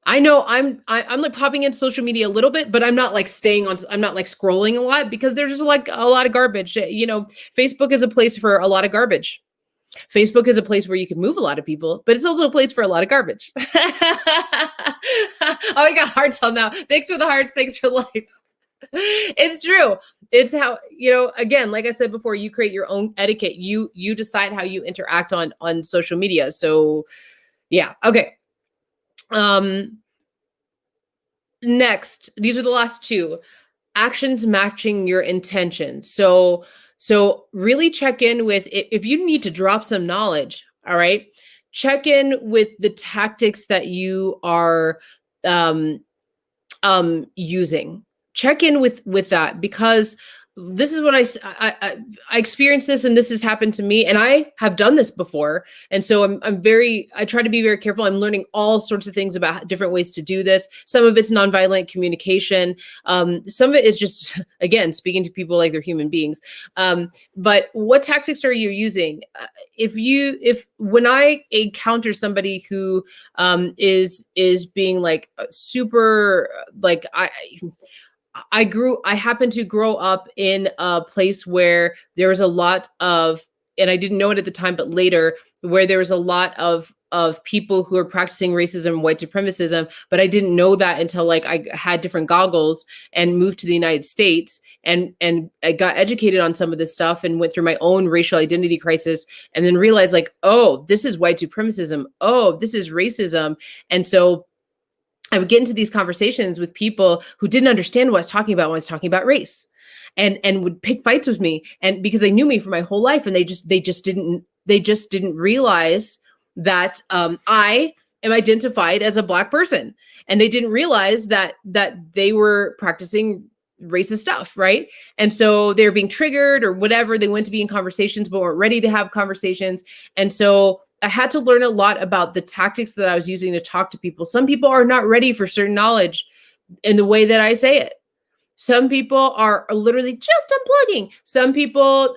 I know I'm like popping into social media a little bit, but I'm not like I'm not like scrolling a lot because there's just like a lot of garbage. Facebook is a place for a lot of garbage. Facebook is a place where you can move a lot of people, but it's also a place for a lot of garbage. Oh, we got hearts on that. Thanks for the hearts. Thanks for the likes. It's true. It's how, again, like I said before, you create your own etiquette. You decide how you interact on social media. So yeah. Okay. Next, these are the last two. Actions matching your intentions. So really check in with, if you need to drop some knowledge, all right, check in with the tactics that you are using. Check in with that, because this is what I experienced this, and this has happened to me, and I have done this before. And so I try to be very careful. I'm learning all sorts of things about different ways to do this. Some of it's nonviolent communication. Some of it is just, again, speaking to people like they're human beings. But what tactics are you using? If when I encounter somebody who is being like super, like I happened to grow up in a place where there was a lot of, and I didn't know it at the time, but later, where there was a lot of people who are practicing racism and white supremacism, but I didn't know that until like I had different goggles and moved to the United States, and I got educated on some of this stuff and went through my own racial identity crisis, and then realized like, oh, this is white supremacism. Oh, this is racism. And so I would get into these conversations with people who didn't understand what I was talking about when I was talking about race, and would pick fights with me, and because they knew me for my whole life, and they just didn't realize that I am identified as a Black person, and they didn't realize that they were practicing racist stuff, right? And so they're being triggered or whatever. They went to be in conversations but weren't ready to have conversations, and so I had to learn a lot about the tactics that I was using to talk to people. Some people are not ready for certain knowledge in the way that I say it. Some people are literally just unplugging. Some people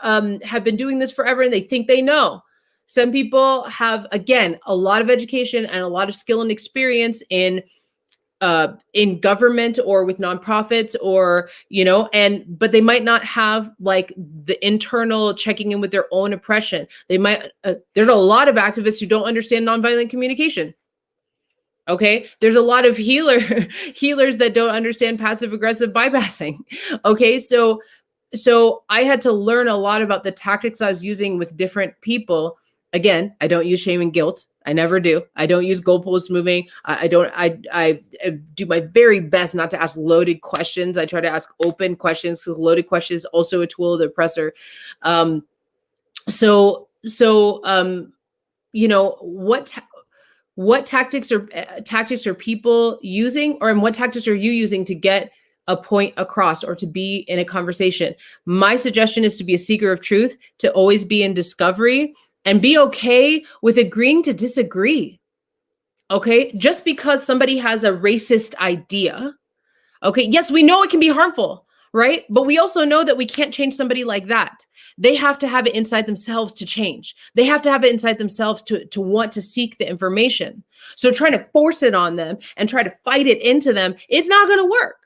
have been doing this forever and they think they know. Some people have, again, a lot of education and a lot of skill and experience in government or with nonprofits, or, but they might not have like the internal checking in with their own oppression. They might, there's a lot of activists who don't understand nonviolent communication. Okay. There's a lot of healers that don't understand passive aggressive bypassing. Okay. So I had to learn a lot about the tactics I was using with different people. Again, I don't use shame and guilt. I never do. I don't use goalpost moving. I do my very best not to ask loaded questions. I try to ask open questions. So loaded questions also a tool of the oppressor. What tactics are people using, or what tactics are you using to get a point across or to be in a conversation? My suggestion is to be a seeker of truth, to always be in discovery, and be okay with agreeing to disagree. Okay. Just because somebody has a racist idea. Okay. Yes, we know it can be harmful, right? But we also know that we can't change somebody like that. They have to have it inside themselves to change. They have to have it inside themselves to want to seek the information. So trying to force it on them and try to fight it into them, it's not going to work.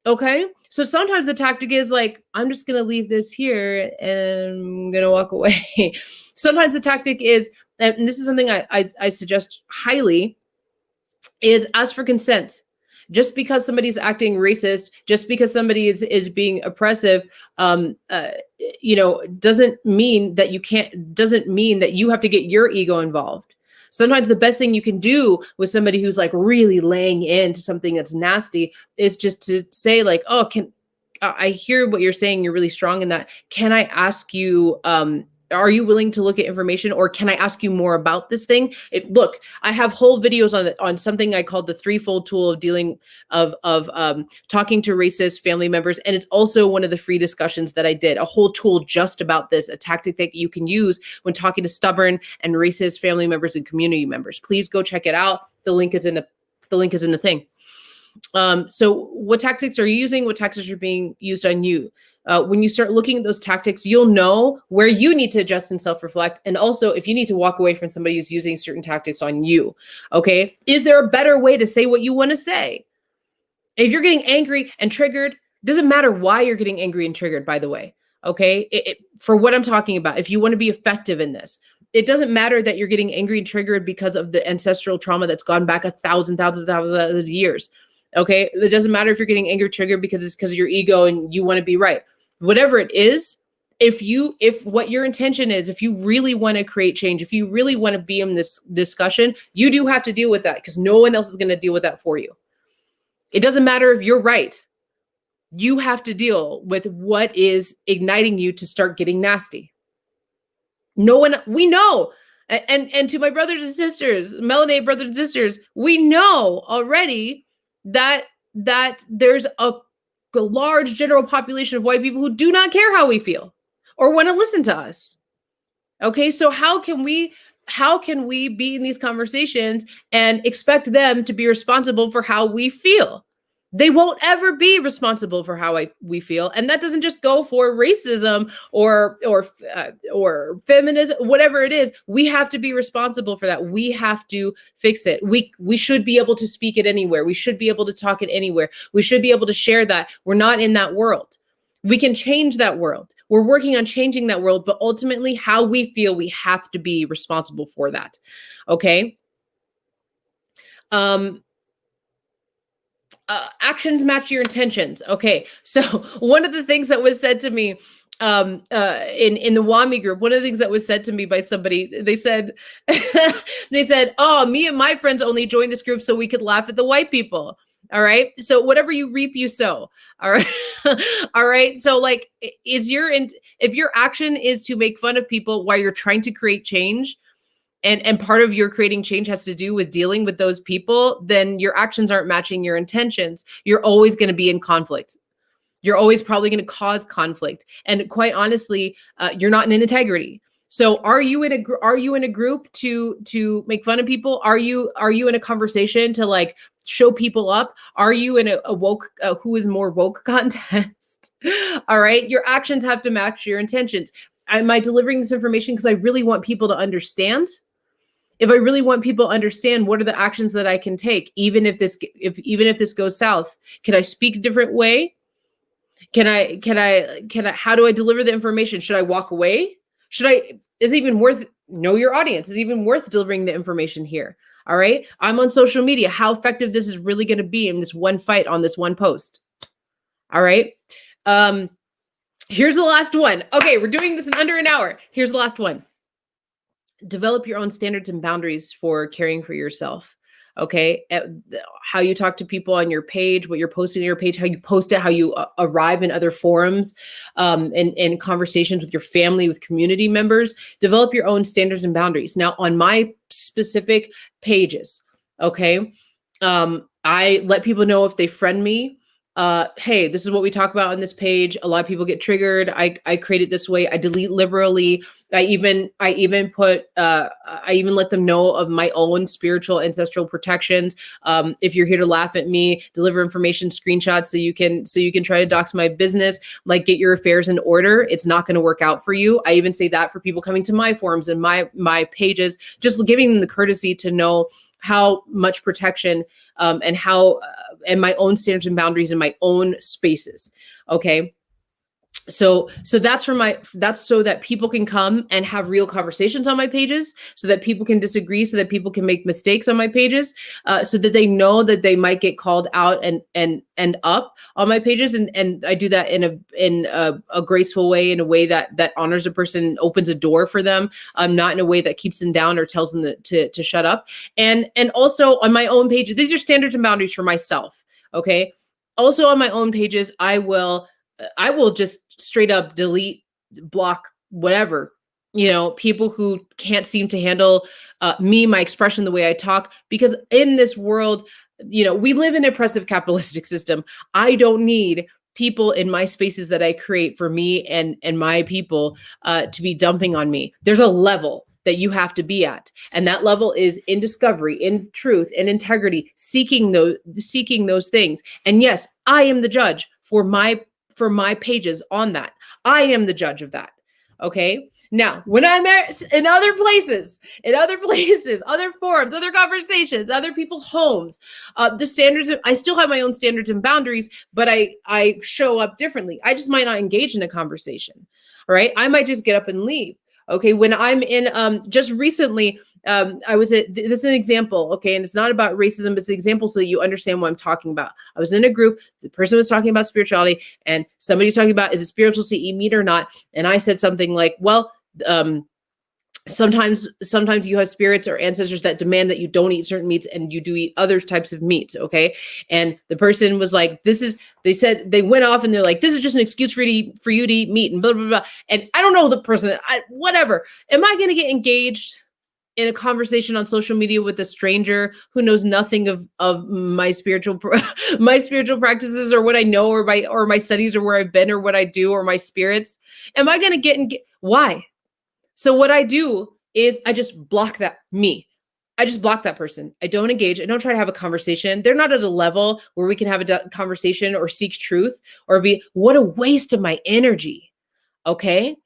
Okay. So sometimes the tactic is like, I'm just going to leave this here and I'm going to walk away. Sometimes the tactic is, and this is something I suggest highly, is ask for consent. Just because somebody's acting racist, just because somebody is being oppressive, doesn't mean that you have to get your ego involved. Sometimes the best thing you can do with somebody who's like really laying into something that's nasty is just to say like, oh, I hear what you're saying. You're really strong in that. Can I ask you, are you willing to look at information, or can I ask you more about this thing? Look, I have whole videos on something I called the threefold tool of dealing of talking to racist family members. And it's also one of the free discussions that I did, a whole tool just about this, a tactic that you can use when talking to stubborn and racist family members and community members. Please go check it out. The link is in the thing. So what tactics are you using? What tactics are being used on you? When you start looking at those tactics, you'll know where you need to adjust and self-reflect. And also if you need to walk away from somebody who's using certain tactics on you. Okay. Is there a better way to say what you want to say? If you're getting angry and triggered, doesn't matter why you're getting angry and triggered, by the way. Okay. For what I'm talking about, if you want to be effective in this, it doesn't matter that you're getting angry and triggered because of the ancestral trauma that's gone back thousands of years. Okay. It doesn't matter if you're getting angry triggered because it's because of your ego and you want to be right. Whatever it is, if what your intention is, if you really want to create change, if you really want to be in this discussion, you do have to deal with that, because no one else is going to deal with that for you. It doesn't matter if you're right. You have to deal with what is igniting you to start getting nasty. We know. And to my brothers and sisters, melanated brothers and sisters, we know already that there's a large general population of white people who do not care how we feel or want to listen to us. Okay, so how can we be in these conversations and expect them to be responsible for how we feel? They won't ever be responsible for how we feel, and that doesn't just go for racism or feminism, whatever it is. We have to be responsible for that. We have to fix it. We should be able to speak it anywhere. We should be able to talk it anywhere. We should be able to share that. We're not in that world. We can change that world. We're working on changing that world, but ultimately how we feel, we have to be responsible for that. Okay. Actions match your intentions. Okay. So one of the things that was said to me in the WAMI group, one of the things that was said to me by somebody, they said, oh, me and my friends only joined this group so we could laugh at the white people. All right. So whatever you reap, you sow. All right. All right. So like, if your action is to make fun of people while you're trying to create change, and part of your creating change has to do with dealing with those people, then your actions aren't matching your intentions. You're always going to be in conflict. You're always probably going to cause conflict. And quite honestly, you're not in integrity. So are you in a group to make fun of people? Are you in a conversation to like show people up? Are you in a woke who is more woke contest? All right. Your actions have to match your intentions. Am I delivering this information because I really want people to understand? If I really want people to understand, what are the actions that I can take, even if this goes south? Can I speak a different way? Can I, how do I deliver the information? Should I walk away? Is it even worth, know your audience? Is it even worth delivering the information here? All right. I'm on social media. How effective this is really going to be in this one fight on this one post. All right. Here's the last one. Okay. We're doing this in under an hour. Here's the last one. Develop your own standards and boundaries for caring for yourself. Okay. How you talk to people on your page, what you're posting on your page, how you post it, how you arrive in other forums, and conversations with your family, with community members. Develop your own standards and boundaries. Now, on my specific pages, okay, I let people know if they friend me, hey, this is what we talk about on this page. A lot of people get triggered. I create it this way. I delete liberally. I even let them know of my own spiritual ancestral protections. If you're here to laugh at me, deliver information, screenshots, so you can try to dox my business, like get your affairs in order. It's not going to work out for you. I even say that for people coming to my forums and my pages, just giving them the courtesy to know how much protection and and my own standards and boundaries in my own spaces. Okay. So that's so that people can come and have real conversations on my pages, so that people can disagree, so that people can make mistakes on my pages, so that they know that they might get called out and up on my pages. And I do that in a graceful way, in a way that honors a person, opens a door for them, not in a way that keeps them down or tells them to shut up. And also on my own pages, these are standards and boundaries for myself. Okay. Also on my own pages, I will just straight up delete, block, whatever, people who can't seem to handle me, my expression, the way I talk, because in this world, we live in an oppressive capitalistic system. I don't need people in my spaces that I create for me and my people to be dumping on me. There's a level that you have to be at. And that level is in discovery, in truth, and integrity, seeking those things. And yes, I am the judge for my pages on that. I am the judge of that. Okay. Now, when I'm in other places, other forums, other conversations, other people's homes, I still have my own standards and boundaries, but I show up differently. I just might not engage in a conversation. All right. I might just get up and leave. Okay. When I'm in, just recently, this is an example, okay, and it's not about racism, but it's an example so that you understand what I'm talking about. I was in a group, the person was talking about spirituality, and somebody's talking about, is it spiritual to eat meat or not? And I said something like, well, sometimes you have spirits or ancestors that demand that you don't eat certain meats and you do eat other types of meats, okay? And the person was like, they went off and they're like, this is just an excuse for you to eat meat and blah, blah, blah. And I don't know the person, whatever. Am I going to get engaged? in a conversation on social media with a stranger who knows nothing of my spiritual my spiritual practices or what I know or my studies or where I've been or what I do or my spirits? Am I going to get why? So what I do is I just block I just block that person. I don't engage. I don't try to have a conversation. They're not at a level where we can have a conversation or seek truth or what a waste of my energy. Okay.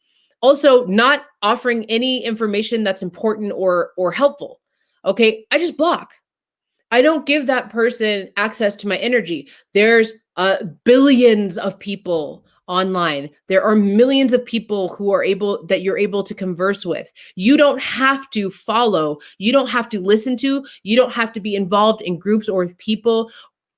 Also, not offering any information that's important or helpful. Okay. I just block. I don't give that person access to my energy. There's billions of people online. There are millions of people that you're able to converse with. You don't have to follow, you don't have to listen to, you don't have to be involved in groups or with people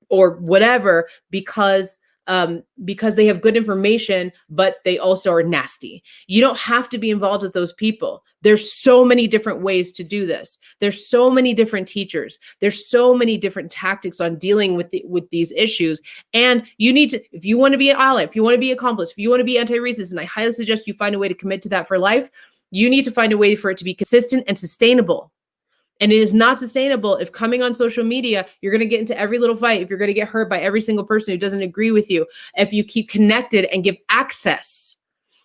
or whatever because they have good information, but they also are nasty. You don't have to be involved with those people. There's so many different ways to do this. There's so many different teachers. There's so many different tactics on dealing with these issues. And you need to, if you want to be an ally, if you want to be accomplice, if you want to be anti-racist, and I highly suggest you find a way to commit to that for life, you need to find a way for it to be consistent and sustainable. And it is not sustainable if coming on social media, you're going to get into every little fight, if you're going to get hurt by every single person who doesn't agree with you, if you keep connected and give access,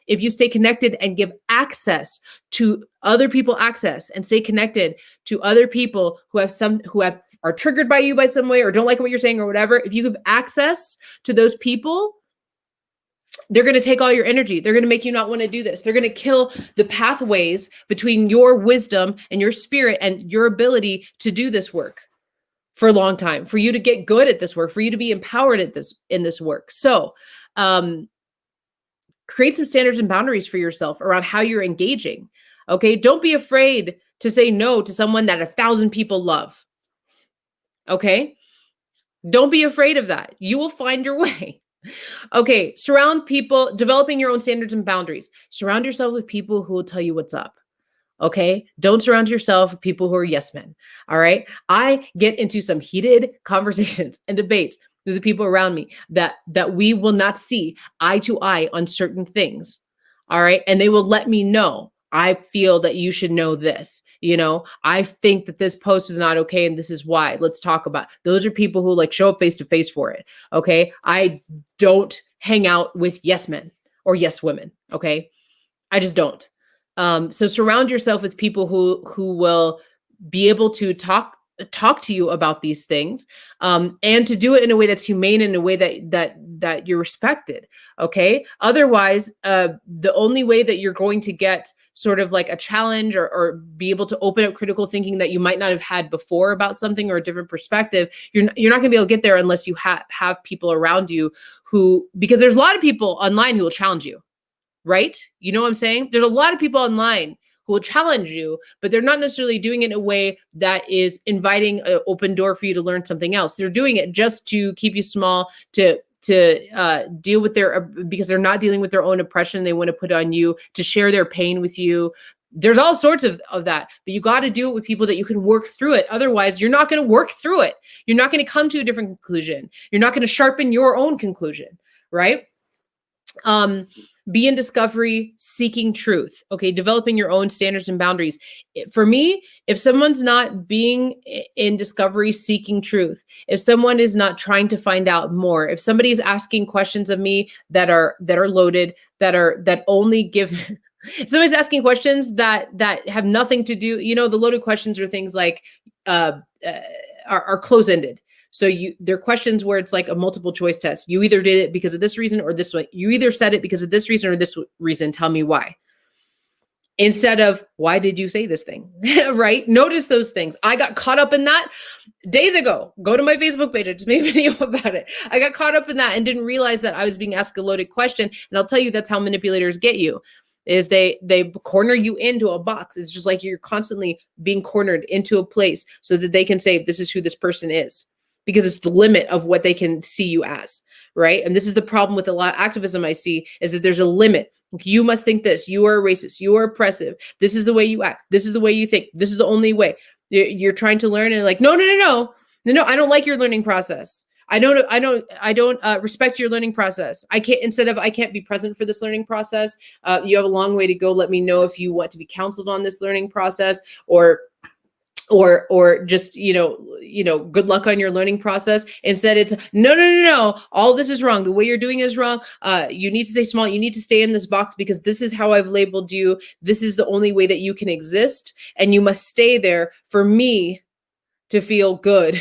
if you stay connected and give access to other people access and stay connected to other people who are triggered by you by some way or don't like what you're saying or whatever, if you give access to those people, they're going to take all your energy. They're going to make you not want to do this. They're going to kill the pathways between your wisdom and your spirit and your ability to do this work for a long time, for you to get good at this work, for you to be empowered in this work. So, create some standards and boundaries for yourself around how you're engaging. Okay. Don't be afraid to say no to someone that 1,000 people love. Okay. Don't be afraid of that. You will find your way. Okay, developing your own standards and boundaries. Surround yourself with people who will tell you what's up. Okay, don't surround yourself with people who are yes men. All right, I get into some heated conversations and debates with the people around me that we will not see eye to eye on certain things. All right, and they will let me know, I feel that you should know this. I think that this post is not okay and this is why. Let's talk about it. Those are people who like show up face to face for it. Okay. I don't hang out with yes men or yes women. Okay. I just don't. So surround yourself with people who will be able to talk to you about these things, and to do it in a way that's humane, in a way that you're respected. Okay. Otherwise, the only way that you're going to get sort of like a challenge or be able to open up critical thinking that you might not have had before about something or a different perspective, you're not going to be able to get there unless you have people around you because there's a lot of people online who will challenge you, right? You know what I'm saying? There's a lot of people online who will challenge you, but they're not necessarily doing it in a way that is inviting an open door for you to learn something else. They're doing it just to keep you small, to deal with because they're not dealing with their own oppression they want to put on you, to share their pain with you. There's all sorts of that, but you got to do it with people that you can work through it. Otherwise, you're not going to work through it. You're not going to come to a different conclusion. You're not going to sharpen your own conclusion, right? Be in discovery, seeking truth. Okay, developing your own standards and boundaries. For me, if someone's not being in discovery, seeking truth, if someone is not trying to find out more, if somebody is asking questions of me that are loaded, that only give, if somebody's asking questions that have nothing to do, the loaded questions are things like are close-ended. So there are questions where it's like a multiple choice test. You either did it because of this reason or this way. You either said it because of this reason or this reason. Tell me why. Instead of, why did you say this thing? Right? Notice those things. I got caught up in that days ago. Go to my Facebook page. I just made a video about it. I got caught up in that and didn't realize that I was being asked a loaded question. And I'll tell you, that's how manipulators get you. Is they corner you into a box. It's just like you're constantly being cornered into a place so that they can say, this is who this person is. Because it's the limit of what they can see you as, right? And this is the problem with a lot of activism I see, is that there's a limit. You must think this. You are a racist. You are oppressive. This is the way you act. This is the way you think. This is the only way. You're trying to learn and like, no. I don't like your learning process. I don't respect your learning process. I can't be present for this learning process. You have a long way to go. Let me know if you want to be counseled on this learning process, or or just, good luck on your learning process. Instead, it's no, all this is wrong. The way you're doing is wrong. You need to stay small. You need to stay in this box because this is how I've labeled you. This is the only way that you can exist, and you must stay there for me to feel good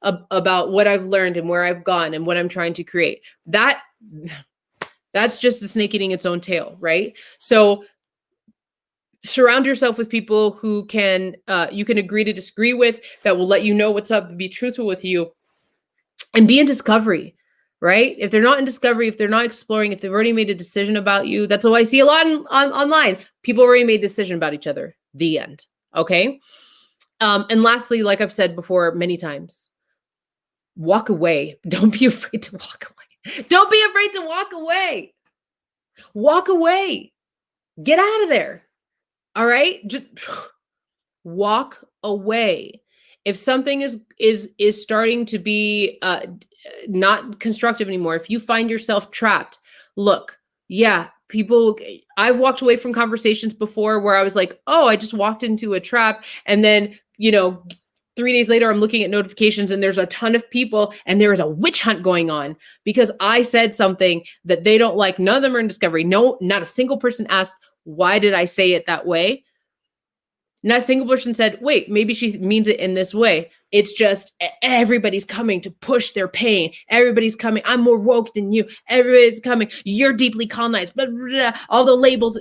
about what I've learned and where I've gone and what I'm trying to create. That's just the snake eating its own tail, right? So surround yourself with people who you can agree to disagree with, that will let you know what's up, be truthful with you, and be in discovery, right? If they're not in discovery, if they're not exploring, if they've already made a decision about you, that's what I see a lot online. People already made a decision about each other. The end. Okay. And lastly, like I've said before many times, walk away. Don't be afraid to walk away. Don't be afraid to walk away. Walk away. Get out of there. All right? Just walk away. If something is starting to be not constructive anymore, if you find yourself trapped, look, yeah, I've walked away from conversations before where I was like, oh, I just walked into a trap. And then, 3 days later, I'm looking at notifications and there's a ton of people and there is a witch hunt going on because I said something that they don't like. None of them are in discovery. No, not a single person asked, why did I say it that way? Not a single person said, wait, maybe she means it in this way. It's just everybody's coming to push their pain. Everybody's coming. I'm more woke than you. Everybody's coming. You're deeply colonized. Blah, blah, blah, all the labels.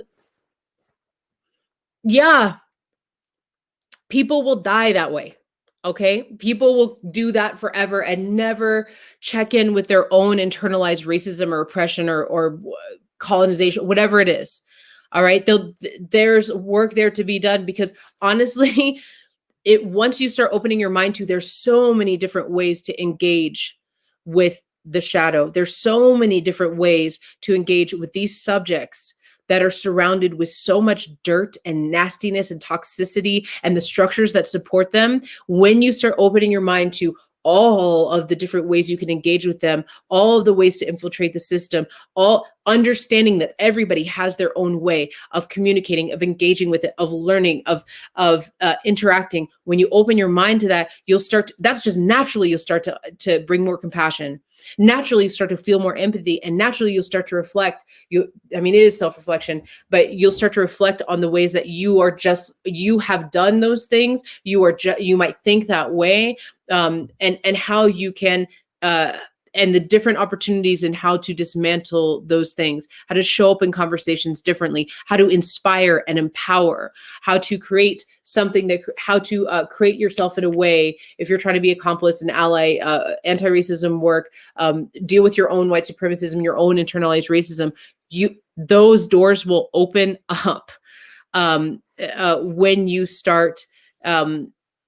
Yeah. People will die that way. Okay. People will do that forever and never check in with their own internalized racism or oppression or colonization, whatever it is. All right. There's work there to be done because honestly, once you start opening your mind to, there's so many different ways to engage with the shadow. There's so many different ways to engage with these subjects that are surrounded with so much dirt and nastiness and toxicity and the structures that support them. When you start opening your mind to all of the different ways you can engage with them, all of the ways to infiltrate the system, all understanding that everybody has their own way of communicating, of engaging with it, of learning, of interacting. When you open your mind to that, that's just naturally, you'll start to bring more compassion. Naturally, you start to feel more empathy, and naturally you'll start to reflect. It is self-reflection, but you'll start to reflect on the ways that you have done those things. You might think that way, and how you can, and the different opportunities and how to dismantle those things, how to show up in conversations differently, how to inspire and empower, how to create something how to create yourself in a way, if you're trying to be accomplice and ally, anti-racism work, deal with your own white supremacism, your own internalized racism, those doors will open up when you start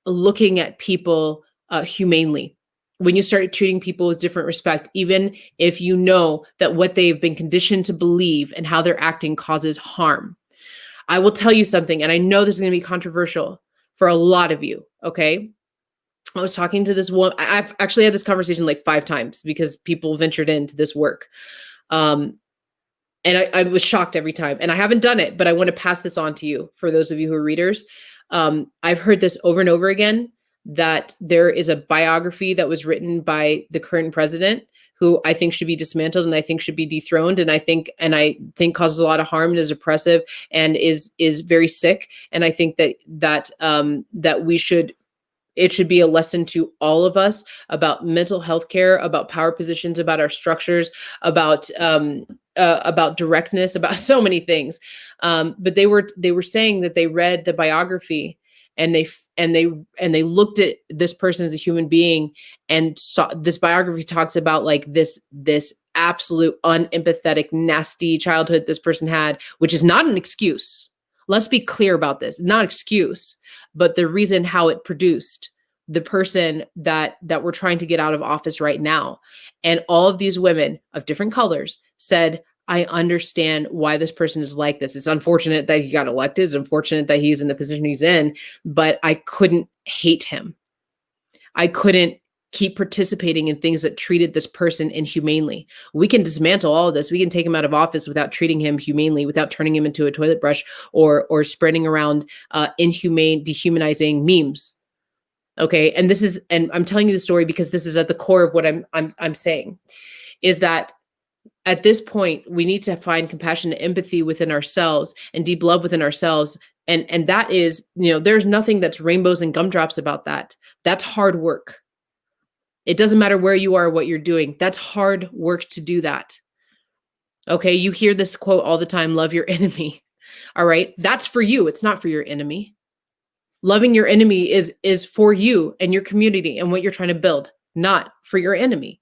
looking at people humanely. When you start treating people with different respect, even if you know that what they've been conditioned to believe and how they're acting causes harm. I will tell you something, and I know this is going to be controversial for a lot of you, okay? I was talking to this woman. I've actually had this conversation like 5 times because people ventured into this work. And I was shocked every time. And I haven't done it, but I want to pass this on to you for those of you who are readers. I've heard this over and over again, that there is a biography that was written by the current president who I think should be dismantled and I think should be dethroned. And I think causes a lot of harm and is oppressive and is very sick. And I think that it should be a lesson to all of us about mental health care, about power positions, about our structures, about directness, about so many things. But they were saying that they read the biography and they looked at this person as a human being and saw this biography talks about like this absolute unempathetic, nasty childhood this person had, which is not an excuse. Let's be clear about this. Not excuse, but the reason how it produced the person that we're trying to get out of office right now. And all of these women of different colors said, I understand why this person is like this. It's unfortunate that he got elected. It's unfortunate that he's in the position he's in, but I couldn't hate him. I couldn't keep participating in things that treated this person inhumanely. We can dismantle all of this. We can take him out of office without treating him humanely, without turning him into a toilet brush or spreading around inhumane, dehumanizing memes. Okay. And I'm telling you the story because this is at the core of what I'm saying, is that at this point, we need to find compassion and empathy within ourselves and deep love within ourselves. And that is, there's nothing that's rainbows and gumdrops about that. That's hard work. It doesn't matter where you are, what you're doing. That's hard work to do that. Okay. You hear this quote all the time, love your enemy. All right. That's for you. It's not for your enemy. Loving your enemy is for you and your community and what you're trying to build, not for your enemy.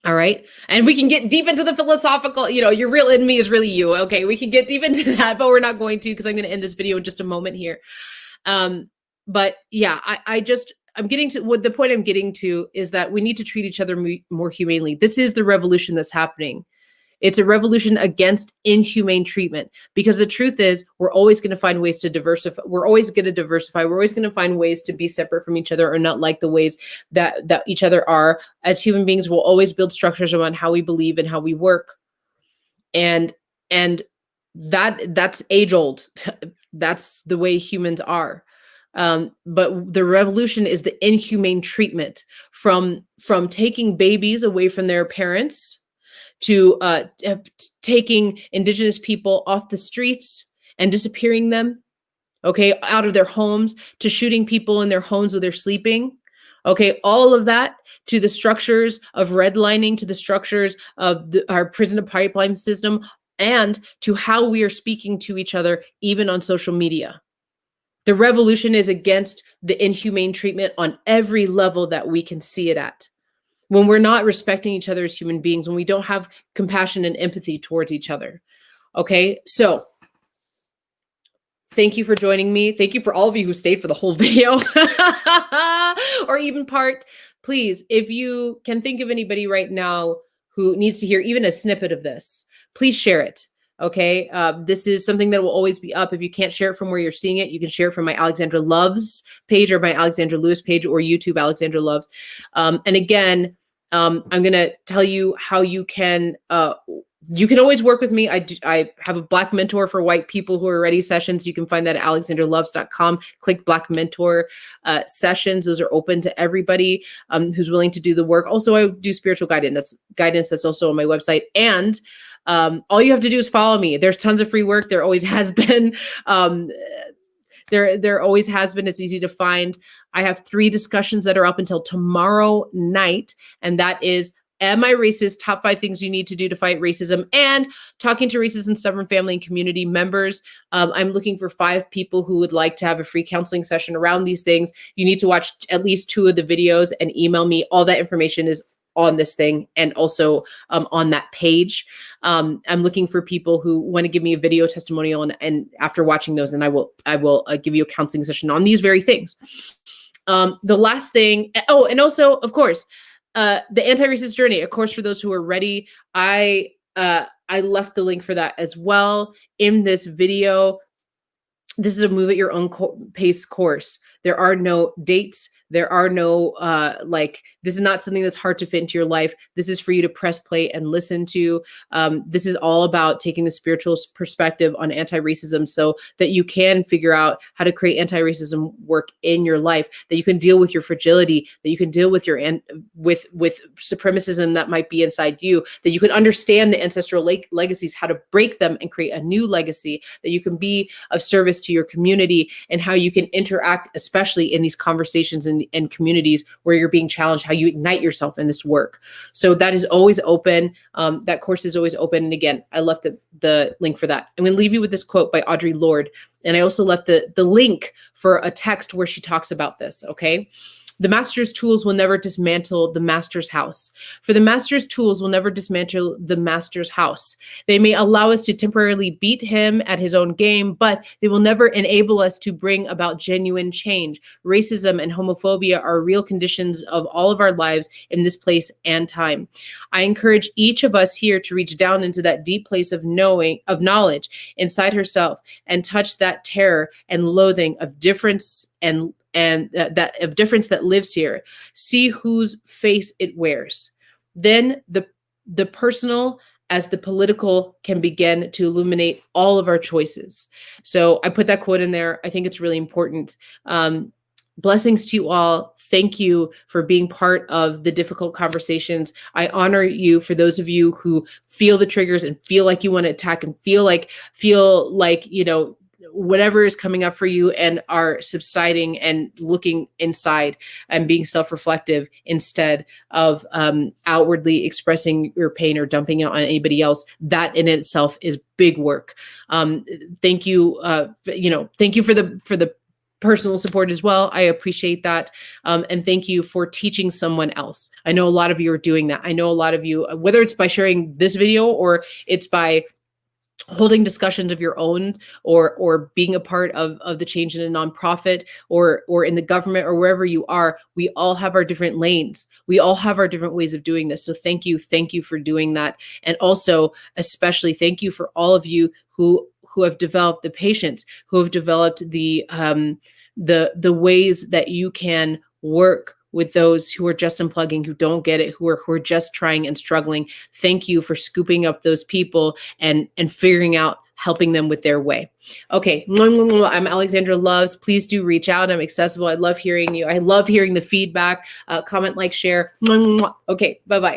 All right. And we can get deep into the philosophical, your real enemy is really you. Okay. We can get deep into that, but we're not going to, because I'm going to end this video in just a moment here. But yeah, I'm getting to what the point I'm getting to is that we need to treat each other more humanely. This is the revolution that's happening. It's a revolution against inhumane treatment, because the truth is we're always going to find ways to diversify. We're always going to diversify. We're always going to find ways to be separate from each other or not like the ways that each other are. As human beings, we'll always build structures around how we believe and how we work. And that's age old. That's the way humans are. But the revolution is the inhumane treatment from taking babies away from their parents, to taking indigenous people off the streets and disappearing them, okay, out of their homes, to shooting people in their homes while they're sleeping, okay, all of that, to the structures of redlining, to the structures of our prison pipeline system, and to how we are speaking to each other, even on social media. The revolution is against the inhumane treatment on every level that we can see it at. When we're not respecting each other as human beings, when we don't have compassion and empathy towards each other. Okay, so thank you for joining me. Thank you for all of you who stayed for the whole video or even part. Please, if you can think of anybody right now who needs to hear even a snippet of this, please share it. Okay, this is something that will always be up. If you can't share it from where you're seeing it, you can share it from my Alexandra Loves page or my Alexandra Lewis page or YouTube Alexandra Loves. And again, I'm going to tell you how you can always work with me. I have a Black Mentor for white people who are ready sessions. You can find that at alexandraloves.com. Click Black Mentor sessions. Those are open to everybody who's willing to do the work. Also, I do spiritual guidance. That's also on my website. And all you have to do is follow me. There's tons of free work. There always has been. There always has been. It's easy to find. I have 3 discussions that are up until tomorrow night, and that is, am I racist? Top 5 things you need to do to fight racism, and talking to racist and stubborn family and community members. I'm looking for 5 people who would like to have a free counseling session around these things. You need to watch at least 2 of the videos and email me. All that information is on this thing and also on that page. I'm looking for people who want to give me a video testimonial, and after watching those, and I will give you a counseling session on these very things. The last thing, and also, of course, the anti-racist journey, of course, for those who are ready, I left the link for that as well in this video. This is a move at your own pace course. There are no dates. There are no, this is not something that's hard to fit into your life. This is for you to press play and listen to. This is all about taking the spiritual perspective on anti-racism so that you can figure out how to create anti-racism work in your life, that you can deal with your fragility, that you can deal with your, with supremacism that might be inside you, that you can understand the ancestral legacies, how to break them and create a new legacy, that you can be of service to your community, and how you can interact, especially in these conversations and communities where you're being challenged, how you ignite yourself in this work. So that is always open. That course is always open. And again, I left the link for that. I'm going to leave you with this quote by Audre Lorde. And I also left the link for a text where she talks about this. Okay. The master's tools will never dismantle the master's house. For the master's tools will never dismantle the master's house. They may allow us to temporarily beat him at his own game, but they will never enable us to bring about genuine change. Racism and homophobia are real conditions of all of our lives in this place and time. I encourage each of us here to reach down into that deep place of knowledge inside herself and touch that terror and loathing of difference and that of difference that lives here. See whose face it wears. Then the personal as the political can begin to illuminate all of our choices. So I put that quote in there. I think it's really important. Blessings to you all. Thank you for being part of the difficult conversations. I honor you for those of you who feel the triggers and feel like you want to attack and feel like, you know, whatever is coming up for you, and are subsiding and looking inside and being self-reflective instead of outwardly expressing your pain or dumping it on anybody else. That in itself is big work. Thank you. Thank you for the personal support as well. I appreciate that. And thank you for teaching someone else. I know a lot of you are doing that. I know a lot of you, whether it's by sharing this video or it's by holding discussions of your own, or being a part of the change in a nonprofit, or in the government, or wherever you are. We all have our different lanes. We all have our different ways of doing this. So thank you for doing that. And also, especially thank you for all of you who have developed the patience, who have developed the ways that you can work with those who are just unplugging, who don't get it, who are just trying and struggling. Thank you for scooping up those people and figuring out, helping them with their way. Okay, I'm Alexandra Loves. Please do reach out. I'm accessible. I love hearing you. I love hearing the feedback. Comment, like, share. Okay, bye-bye.